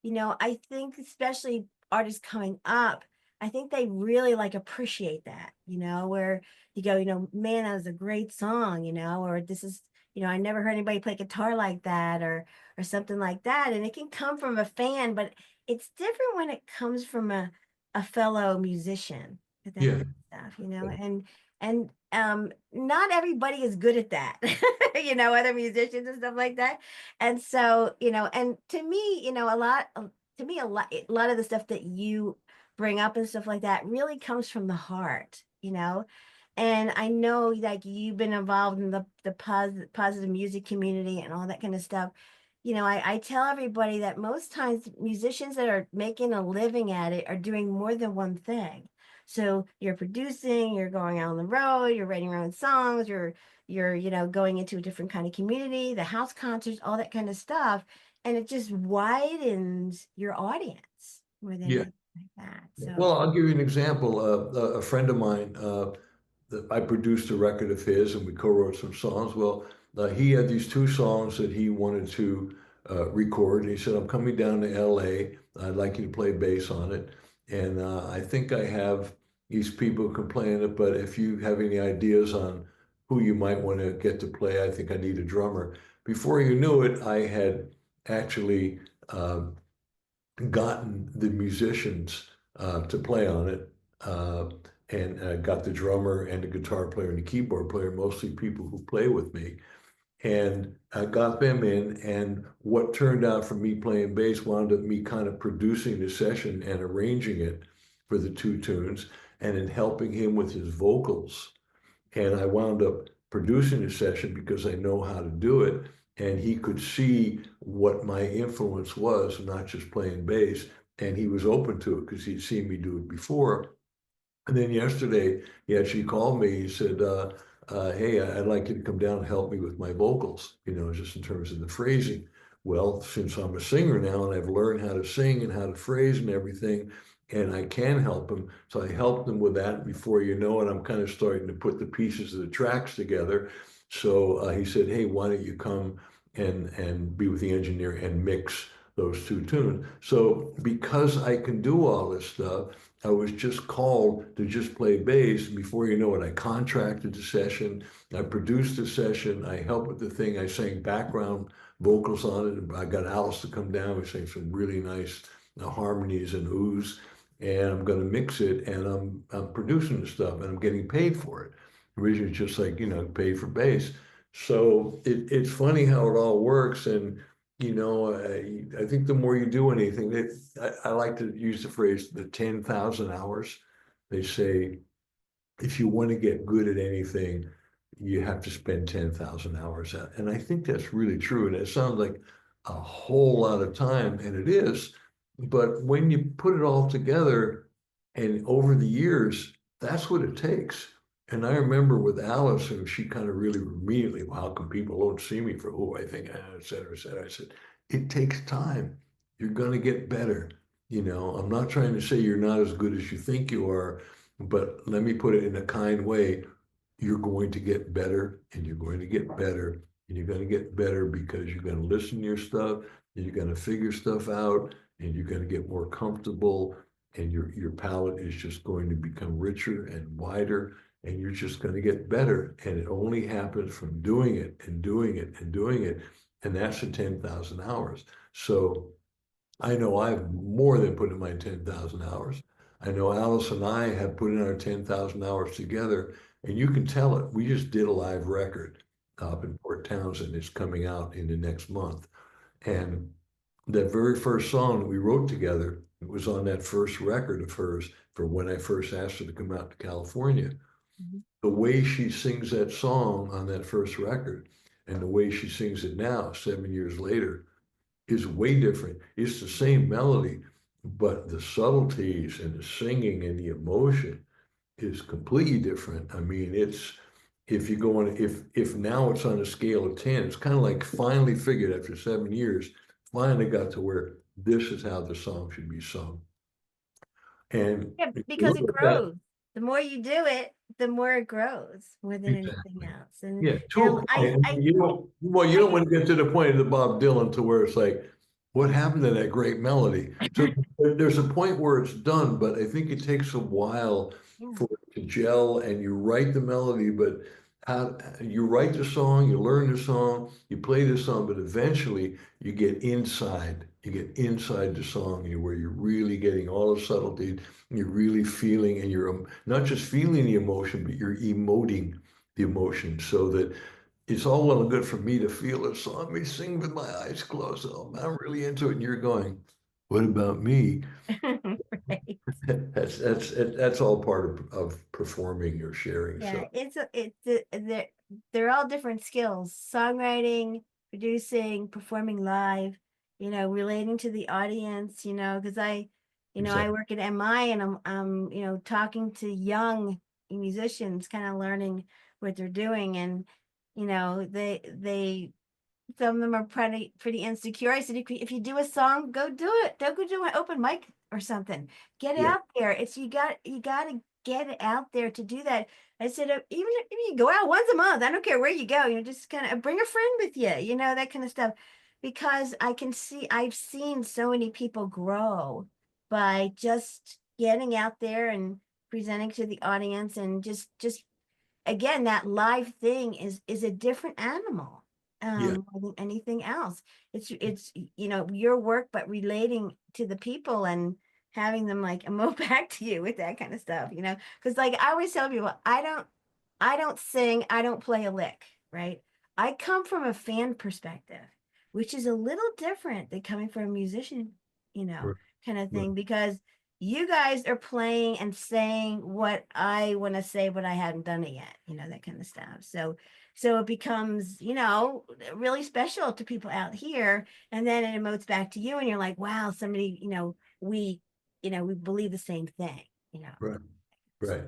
I think especially artists coming up, I think they really like appreciate that, where you go, man, that was a great song, or this is, I never heard anybody play guitar like that, or something like that. And it can come from a fan, but it's different when it comes from a fellow musician, with that yeah. kind of stuff, and not everybody is good at that, other musicians and stuff like that. And so, and to me, a lot of the stuff that you bring up and stuff like that really comes from the heart, and I know, like, you've been involved in the positive music community and all that kind of stuff. I tell everybody that most times musicians that are making a living at it are doing more than one thing. So you're producing, you're going out on the road, you're writing your own songs, you're going into a different kind of community, the house concerts, all that kind of stuff, and it just widens your audience more than Yeah. anything like that. So Well, I'll give you an example. A friend of mine, that I produced a record of his and we co-wrote some songs. Well, he had these two songs that he wanted to record. And he said, I'm coming down to LA. I'd like you to play bass on it. And I think I have these people who can play in it, but if you have any ideas on who you might want to get to play, I think I need a drummer. Before you knew it, I had actually gotten the musicians to play on it, and got the drummer and the guitar player and the keyboard player, mostly people who play with me, and I got them in. And what turned out from me playing bass wound up me kind of producing the session and arranging it for the two tunes, and then helping him with his vocals. And I wound up producing the session because I know how to do it. And he could see what my influence was, not just playing bass. And he was open to it because he'd seen me do it before. And then yesterday, he actually called me. He said, hey, I'd like you to come down and help me with my vocals, just in terms of the phrasing. Well, since I'm a singer now and I've learned how to sing and how to phrase and everything, and I can help him. So I helped him with that. Before you know it, I'm kind of starting to put the pieces of the tracks together. So he said, hey, why don't you come and be with the engineer and mix those two tunes? So because I can do all this stuff, I was just called to just play bass. Before you know it, I contracted the session, I produced the session, I helped with the thing, I sang background vocals on it. I got Alice to come down, we sang some really nice harmonies and oohs, and I'm going to mix it, and I'm producing the stuff, and I'm getting paid for it. Originally, just like paid for bass. So it's funny how it all works, and I think the more you do anything, I like to use the phrase the 10,000 hours. They say if you want to get good at anything, you have to spend 10,000 hours at. And I think that's really true. And it sounds like a whole lot of time, and it is. But when you put it all together and over the years, that's what it takes. And I remember with Alice, and she kind of really immediately, well, how come people don't see me for who I think, et cetera, et cetera. I said, it takes time. You're going to get better. I'm not trying to say you're not as good as you think you are, but let me put it in a kind way. You're going to get better, and you're going to get better, and you're going to get better because you're going to listen to your stuff, and you're going to figure stuff out, and you're going to get more comfortable, and your palette is just going to become richer and wider, and you're just going to get better. And it only happens from doing it and doing it and doing it. And that's the 10,000 hours. So I know I've more than put in my 10,000 hours. I know Alice and I have put in our 10,000 hours together, and you can tell it. We just did a live record up in Port Townsend. It's coming out in the next month. And that very first song that we wrote together, it was on that first record of hers for when I first asked her to come out to California. Mhm. The way she sings that song on that first record and the way she sings it now, 7 years later, is way different. It's the same melody, but the subtleties and the singing and the emotion is completely different. I mean, it's if you go on if now it's on a scale of 10, it's kind of like finally figured after 7 years, finally got to where this is how the song should be sung. And Yeah, if you because look it at that, grows. The more you do it, the more it grows more than anything exactly. else. And Yeah, to a point. I mean, you don't I want to get to the point of the Bob Dylan to where it's like, what happened to that great melody? So there's a point where it's done, but I think it takes a while yeah. for it to gel, and you write the melody, but how you write the song, you learn the song, you play the song, but eventually you get inside the song, where you're really getting all the subtlety, you're really feeling, and you're not just feeling the emotion, but you're emoting the emotion, so that it's all well and good for me to feel a song, me sing with my eyes closed. Oh, I'm really into it, and you're going, "What about me?" Right. That's all part of performing or sharing. Yeah, So they're all different skills: songwriting, producing, performing live, relating to the audience, because I exactly, work at MI, and I'm talking to young musicians, kind of learning what they're doing. And they some of them are pretty insecure. I said, if you do a song, go do it. Don't go do an open mic or something. Get yeah, out there. It's you got to get it out there to do that. I said, even if you go out once a month, I don't care where you go. Just kind of bring a friend with you. That kind of stuff. because I can see I've seen so many people grow by just getting out there and presenting to the audience and just again, that live thing is a different animal Yeah, more than anything else. It's your work, but relating to the people and having them like emote back to you with that kind of stuff, because like I always tell people, I don't sing, I don't play a lick, right? I come from a fan perspective, which is a little different than coming from a musician, you know, right, kind of right, thing, because you guys are playing and saying what I want to say, but I hadn't done it yet, that kind of stuff. So it becomes, really special to people out here. And then it emotes back to you, and you're like, wow, somebody, we believe the same thing, you know. right, right.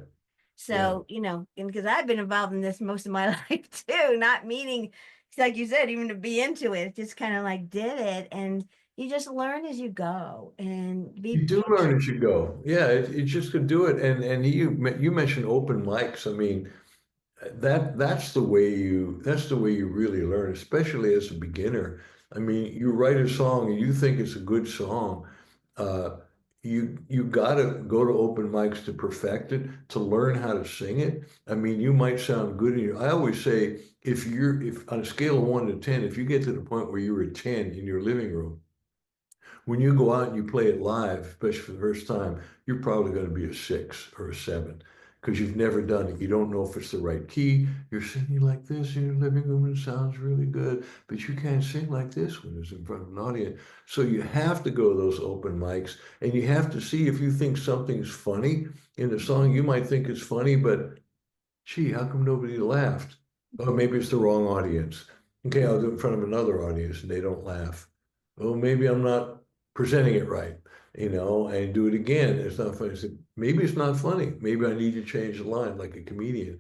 Yeah. So, and because I've been involved in this most of my life too, not meaning, like you said, even to be into it, just kind of like did it. And you just learn as you go and be You do patient. learn as you go. Yeah, it just could do it. And you mentioned open mics. I mean, that's the way you really learn, especially as a beginner. I mean, you write a song and you think it's a good song. Uh, you gotta go to open mics to perfect it, to learn how to sing it. I mean, you might sound good in your. I always say if on a scale of 1 to 10, if you get to the point where you're a 10 in your living room, when you go out and you play it live, especially for the first time, you're probably going to be a 6 or a 7 because you've never done it. You don't know if it's the right key. You're singing like this in your living room and it sounds really good, but you can't sing like this when it's in front of an audience. So you have to go to those open mics and you have to see if you think something's funny in the song. You might think it's funny, but gee, how come nobody laughed? Oh, maybe it's the wrong audience. Okay, I'll do it in front of another audience and they don't laugh. Oh, maybe I'm not presenting it right, and do it again. It's not funny. I said, maybe it's not funny. Maybe I need to change the line like a comedian.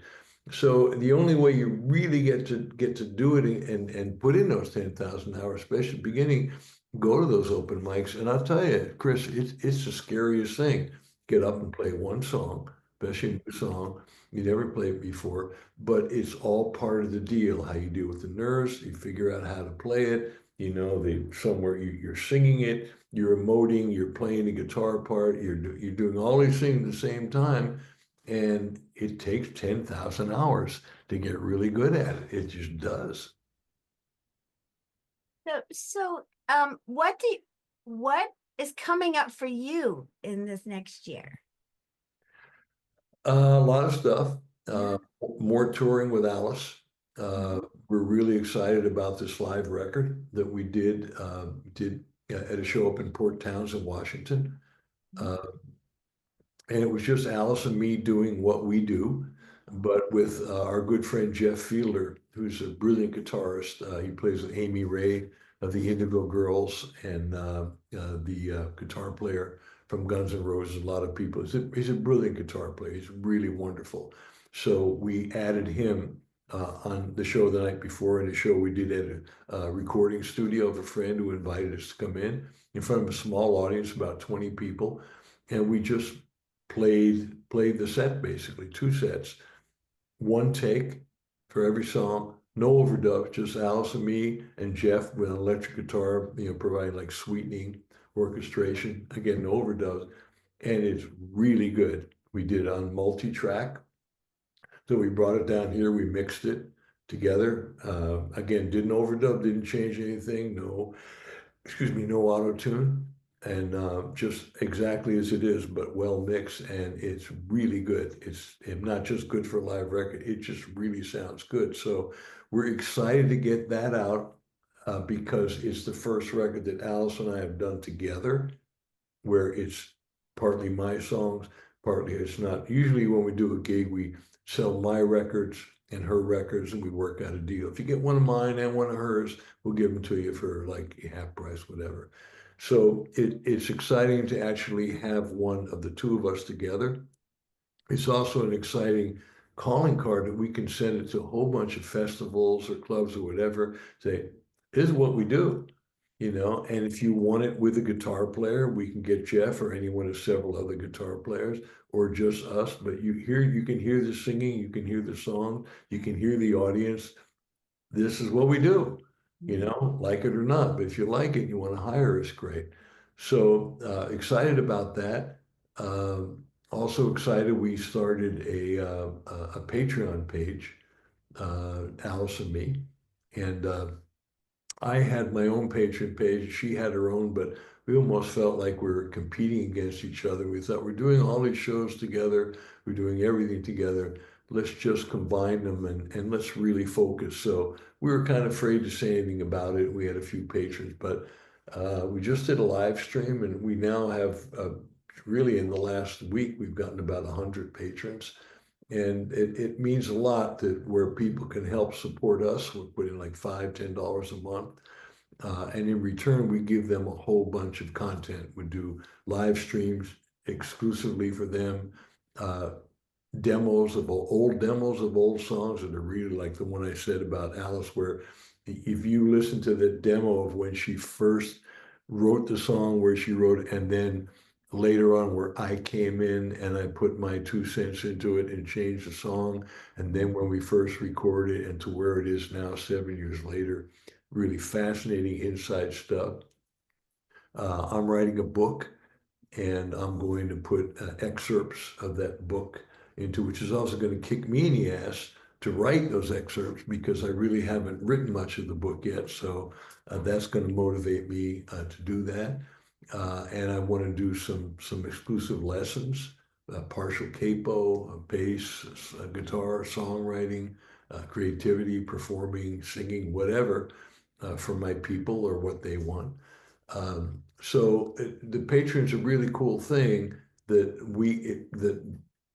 So the only way you really get to do it and put in those 10,000 hours, especially at the beginning, go to those open mics. And I'll tell you, Chris, it's the scariest thing. Get up and play one song, especially a new song. You never played it before, but it's all part of the deal. How you deal with the nerves, you figure out how to play it. Somewhere you're singing it, you're emoting, you're playing the guitar part, you're doing all these things at the same time, and it takes 10,000 hours to get really good at it. It just does. What is coming up for you in this next year? A lot of stuff. Uh, Yeah. More touring with Alice. Uh, Mhm. we're really excited about this live record that we did at a show up in Port Townsend, Washington. Mhm. Uh, and it was just Alice and me doing what we do, but with our good friend Jeff Fielder, who's a brilliant guitarist. He plays with Amy Ray of the Indigo Girls and the guitar player from Guns N' Roses. A lot of people. He's a brilliant guitar player. He's really wonderful. So we added him on the show the night before, and the show we did at a recording studio of a friend who invited us to come in front of a small audience, about 20 people, and we just played the set, basically 2 sets, one take for every song, no overdub, just Alice and me and Jeff with an electric guitar, providing like sweetening, orchestration, again, no overdubs, and it's really good. We did it on multi-track, so we brought it down here, we mixed it together. Again, didn't overdub, didn't change anything, no, excuse me, no auto tune, and just exactly as it is, but well mixed, and it's really good. It's not just good for a live record; it just really sounds good. So we're excited to get that out because it's the first record that Alice and I have done together, where it's partly my songs, partly it's not. Usually, when we do a gig, we sell my records and her records, and we work out a deal. If you get one of mine and one of hers, we'll give them to you for like half price, whatever. So it's exciting to actually have one of the two of us together. It's also an exciting calling card that we can send it to a whole bunch of festivals or clubs or whatever. Say, here's what we do, and if you want it with a guitar player, we can get Jeff or any one of several other guitar players or just us. But you can hear the singing, you can hear the song, you can hear the audience. This is what we do. like it or not. But if you like it, you want to hire us, great. So excited about that. Also excited, we started a Patreon page, Alice and me, and I had my own Patreon page. She had her own, but we almost felt like we were competing against each other. We thought we're doing all these shows together, we're doing everything together. Let's just combine them and let's really focus. So we were kind of afraid to say anything about it. We had a few patrons, but we just did a live stream, and we now have really in the last week we've gotten about 100 patrons. And it means a lot that where people can help support us. We're putting like $5, $10 a month. And in return, we give them a whole bunch of content. We do live streams exclusively for them, uh, demos of old songs that are really like the one I said about Alice, where if you listen to the demo of when she first wrote the song, where she wrote it, and then later on where I came in and I put my 2 cents into it and changed the song, and then when we first recorded it and to where it is now 7 years later, really fascinating inside stuff. I'm writing a book, and I'm going to put excerpts of that book into, which is also going to kick me in the ass to write those excerpts because I really haven't written much of the book yet. So that's going to motivate me to do that. And I want to do some exclusive lessons, partial capo, bass, guitar, songwriting, creativity, performing, singing, whatever, for my people or what they want. The Patreon's a really cool thing that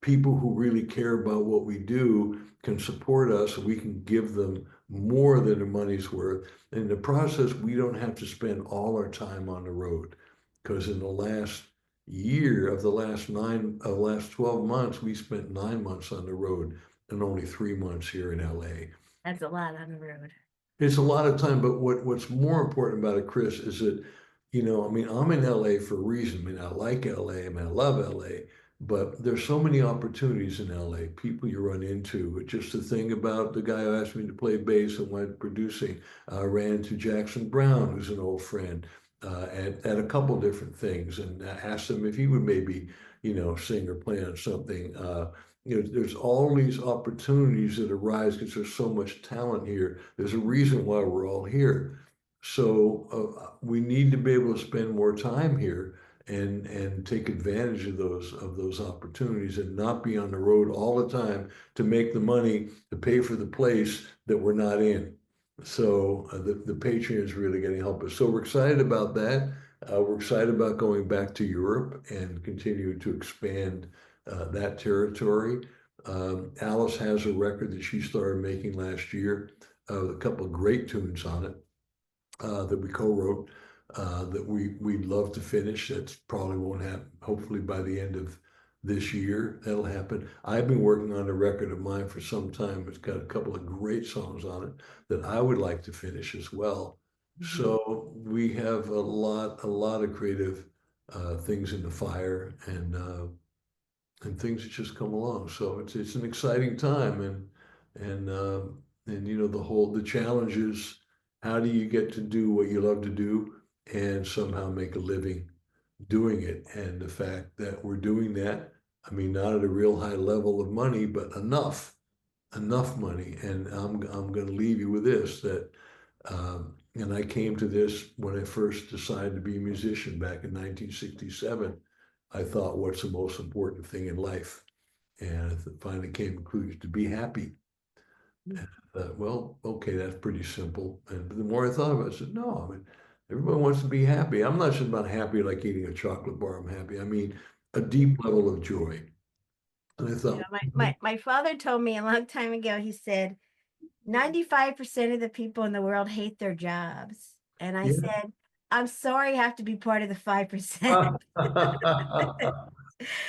people who really care about what we do can support us. We can give them more than their money's worth. In the process, we don't have to spend all our time on the road, because in the last year of the last 12 months, we spent 9 months on the road and only 3 months here in LA. That's a lot on the road. It's a lot of time, but what's more important about it, Chris, is that, I mean, I'm in LA for a reason. I mean, I like LA. I mean, I love LA, but there's so many opportunities in LA, people you run into. Just the thing about the guy who asked me to play bass and went producing, I ran into Jackson Brown, who's an old friend, at a couple different things, and I asked him if he would maybe, sing or play on something. There's all these opportunities that arise because there's so much talent here. There's a reason why we're all here. So we need to be able to spend more time here and take advantage of those opportunities and not be on the road all the time to make the money to pay for the place that we're not in. So the Patreon is really going to help us. So we're excited about that. We're excited about going back to Europe and continuing to expand that territory. Alice has a record that she started making last year, with a couple of great tunes on it, that we co-wrote, that we'd love to finish. That probably won't happen. Hopefully by the end of this year, that'll happen. I've been working on a record of mine for some time. It's got a couple of great songs on it that I would like to finish as well. Mhm. So we have a lot of creative things in the fire, and things that just come along. So it's an exciting time, and the challenge is, how do you get to do what you love to do and somehow make a living doing it? And the fact that we're doing that, I mean, not at a real high level of money, but enough money. And I'm going to leave you with this, that and I came to this when I first decided to be a musician back in 1967. I thought, what's the most important thing in life? And I finally came to the conclusion to be happy. And I thought, well, okay, that's pretty simple. And the more I thought about it, I said, no, I mean, everybody wants to be happy. I'm not just about happy like eating a chocolate bar. I'm happy. I mean, a deep level of joy. And I You know, thought, my father told me a long time ago, he said, 95% of the people in the world hate their jobs. And I yeah. said, I'm sorry I have to be part of the 5%.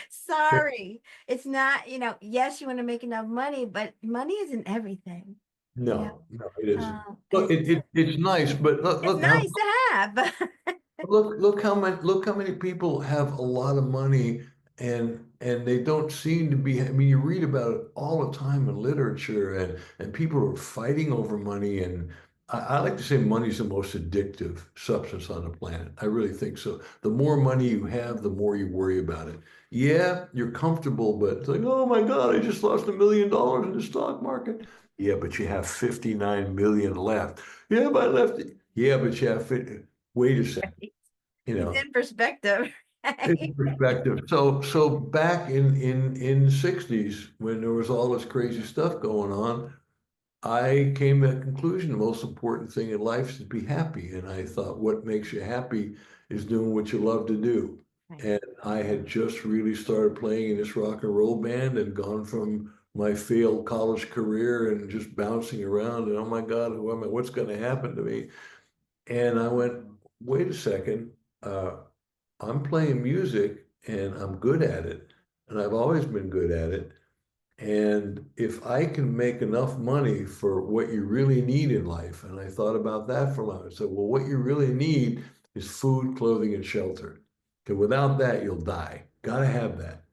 Sorry. It's not, yes, you want to make enough money, but money isn't everything. You know, No, it isn't. Look, it's it's nice, but it's nice to have. look how many people have a lot of money, and they don't seem to be. I mean, you read about it all the time in literature, and people are fighting over money, I like to say money's the most addictive substance on the planet. I really think so. The more money you have, the more you worry about it. Yeah, you're comfortable, but it's like, oh my God, I just lost $1 million in the stock market. Yeah, but you have 59 million left. Yeah, but I left it. Yeah, but you have 50. Wait a second. You It's know, in perspective, it's right? perspective. So back in '60s when there was all this crazy stuff going on, I came to the conclusion the most important thing in life is to be happy. And I thought, what makes you happy is doing what you love to do. Right. And I had just really started playing in this rock and roll band and gone from my failed college career and just bouncing around. And oh my God, who am I? What's going to happen to me? And I went, wait a second. Uh, I'm playing music and I'm good at it. And I've always been good at it. And if I can make enough money for what you really need in life, and I thought about that for a while, I said, well, what you really need is food, clothing, and shelter. Because without that, you'll die. Gotta have that.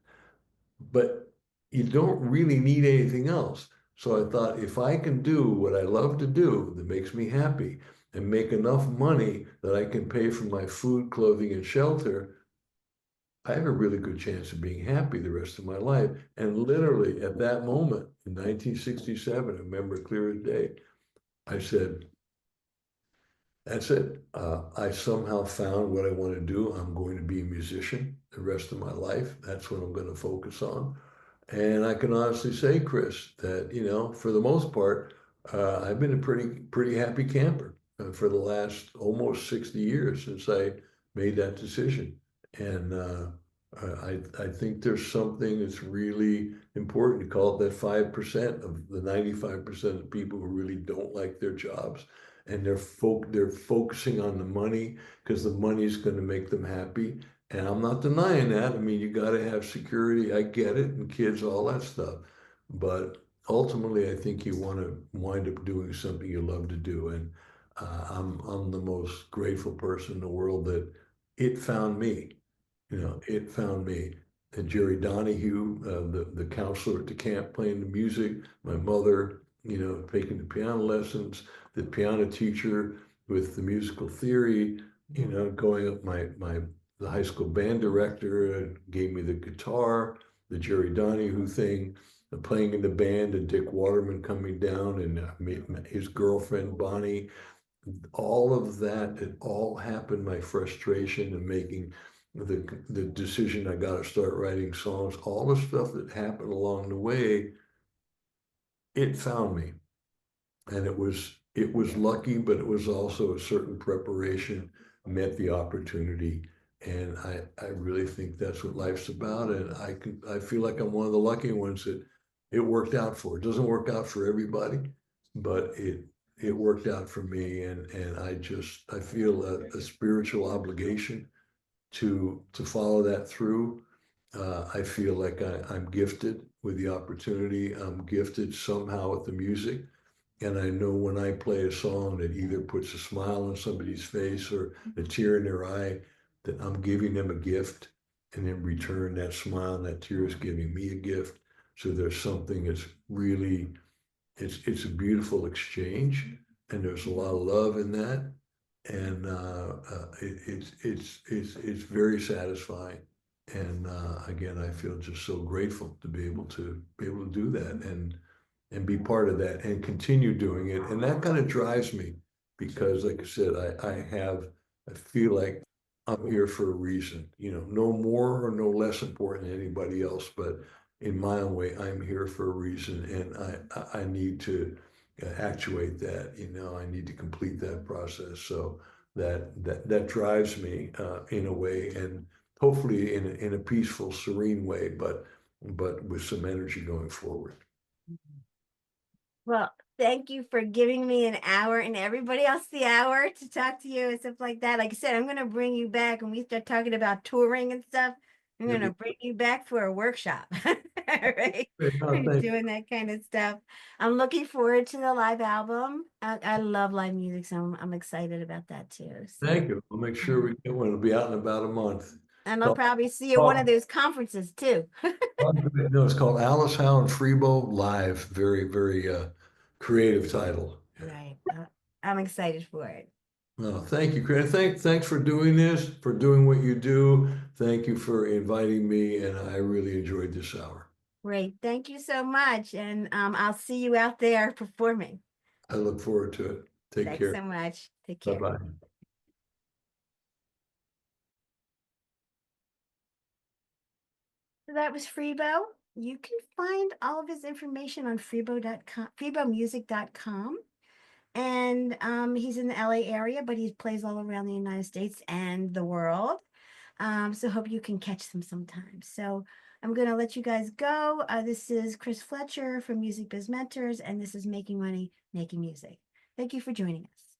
But you don't really need anything else. So I thought, if I can do what I love to do that makes me happy and make enough money that I can pay for my food, clothing, and shelter, I have a really good chance of being happy the rest of my life. And literally at that moment in 1967, I remember clear as day, I said, that's it. I somehow found what I want to do. I'm going to be a musician the rest of my life. That's what I'm going to focus on. And I can honestly say, Chris, that, for the most part, I've been a pretty happy camper for the last almost 60 years since I made that decision. And I think there's something that's really important to call it that 5% of the 95% of people who really don't like their jobs. And they're focusing on the money because the money is going to make them happy. And I'm not denying that. I mean, you got to have security. I get it, and kids, all that stuff. But ultimately, I think you want to wind up doing something you love to do. And I'm the most grateful person in the world that it found me. It found me. And Jerry Donahue, the counselor at the camp, playing the music. My mother, taking the piano lessons. The piano teacher with the musical theory. Going up the high school band director gave me the guitar, the Jerry Donahue thing, the playing in the band, and Dick Waterman coming down, and his girlfriend Bonnie. All of that, it all happened. My frustration and making the decision I got to start writing songs, all the stuff that happened along the way, it found me. And it was lucky, but it was also a certain preparation, met the opportunity. And I really think that's what life's about. And I feel like I'm one of the lucky ones that it worked out for. It doesn't work out for everybody, but it worked out for me. And I feel a spiritual obligation to follow that through. I feel like I'm gifted with the opportunity. I'm gifted somehow with the music. And I know when I play a song that either puts a smile on somebody's face or a tear in their eye, that I'm giving them a gift. And in return, that smile and that tear is giving me a gift. So there's something that's really, it's a beautiful exchange. And there's a lot of love in that. And it's very satisfying. And again, I feel just so grateful to be able to do that and be part of that and continue doing it. And that kind of drives me because, like I said, I feel like I'm here for a reason, no more or no less important than anybody else, but in my own way, I'm here for a reason. And I need to actuate that, I need to complete that process. So that drives me in a way, and hopefully in a peaceful, serene way, but with some energy going forward. Well, thank you for giving me an hour and everybody else the hour to talk to you and stuff like that. Like I said, I'm going to bring you back when we start talking about touring and stuff. I'm going to bring you back for a workshop. All right. No, We're thank doing that kind of stuff. I'm looking forward to the live album. I love live music, so I'm excited about that too. So, Thank you. I'll make sure we get one. It'll be out in about a month. and I'll Called, probably see you at one of called- those conferences too. no, it's called Alice Howe and Freebo Live. Very, very creative title. Right. I'm excited for it. Oh, thank you, Chris. Thanks for doing this, for doing what you do. Thank you for inviting me, and I really enjoyed this hour. Great. Thank you so much. And I'll see you out there performing. I look forward to it. Take Thanks care. so much. Take care. Bye-bye. So that was Freebo. You can find all of his information on freebo.com, freebomusic.com. And he's in the LA area, but he plays all around the United States and the world. So hope you can catch them sometime. So I'm going to let you guys go. This is Chris Fletcher from Music Biz Mentors, and this is Making Money, Making Music. Thank you for joining us.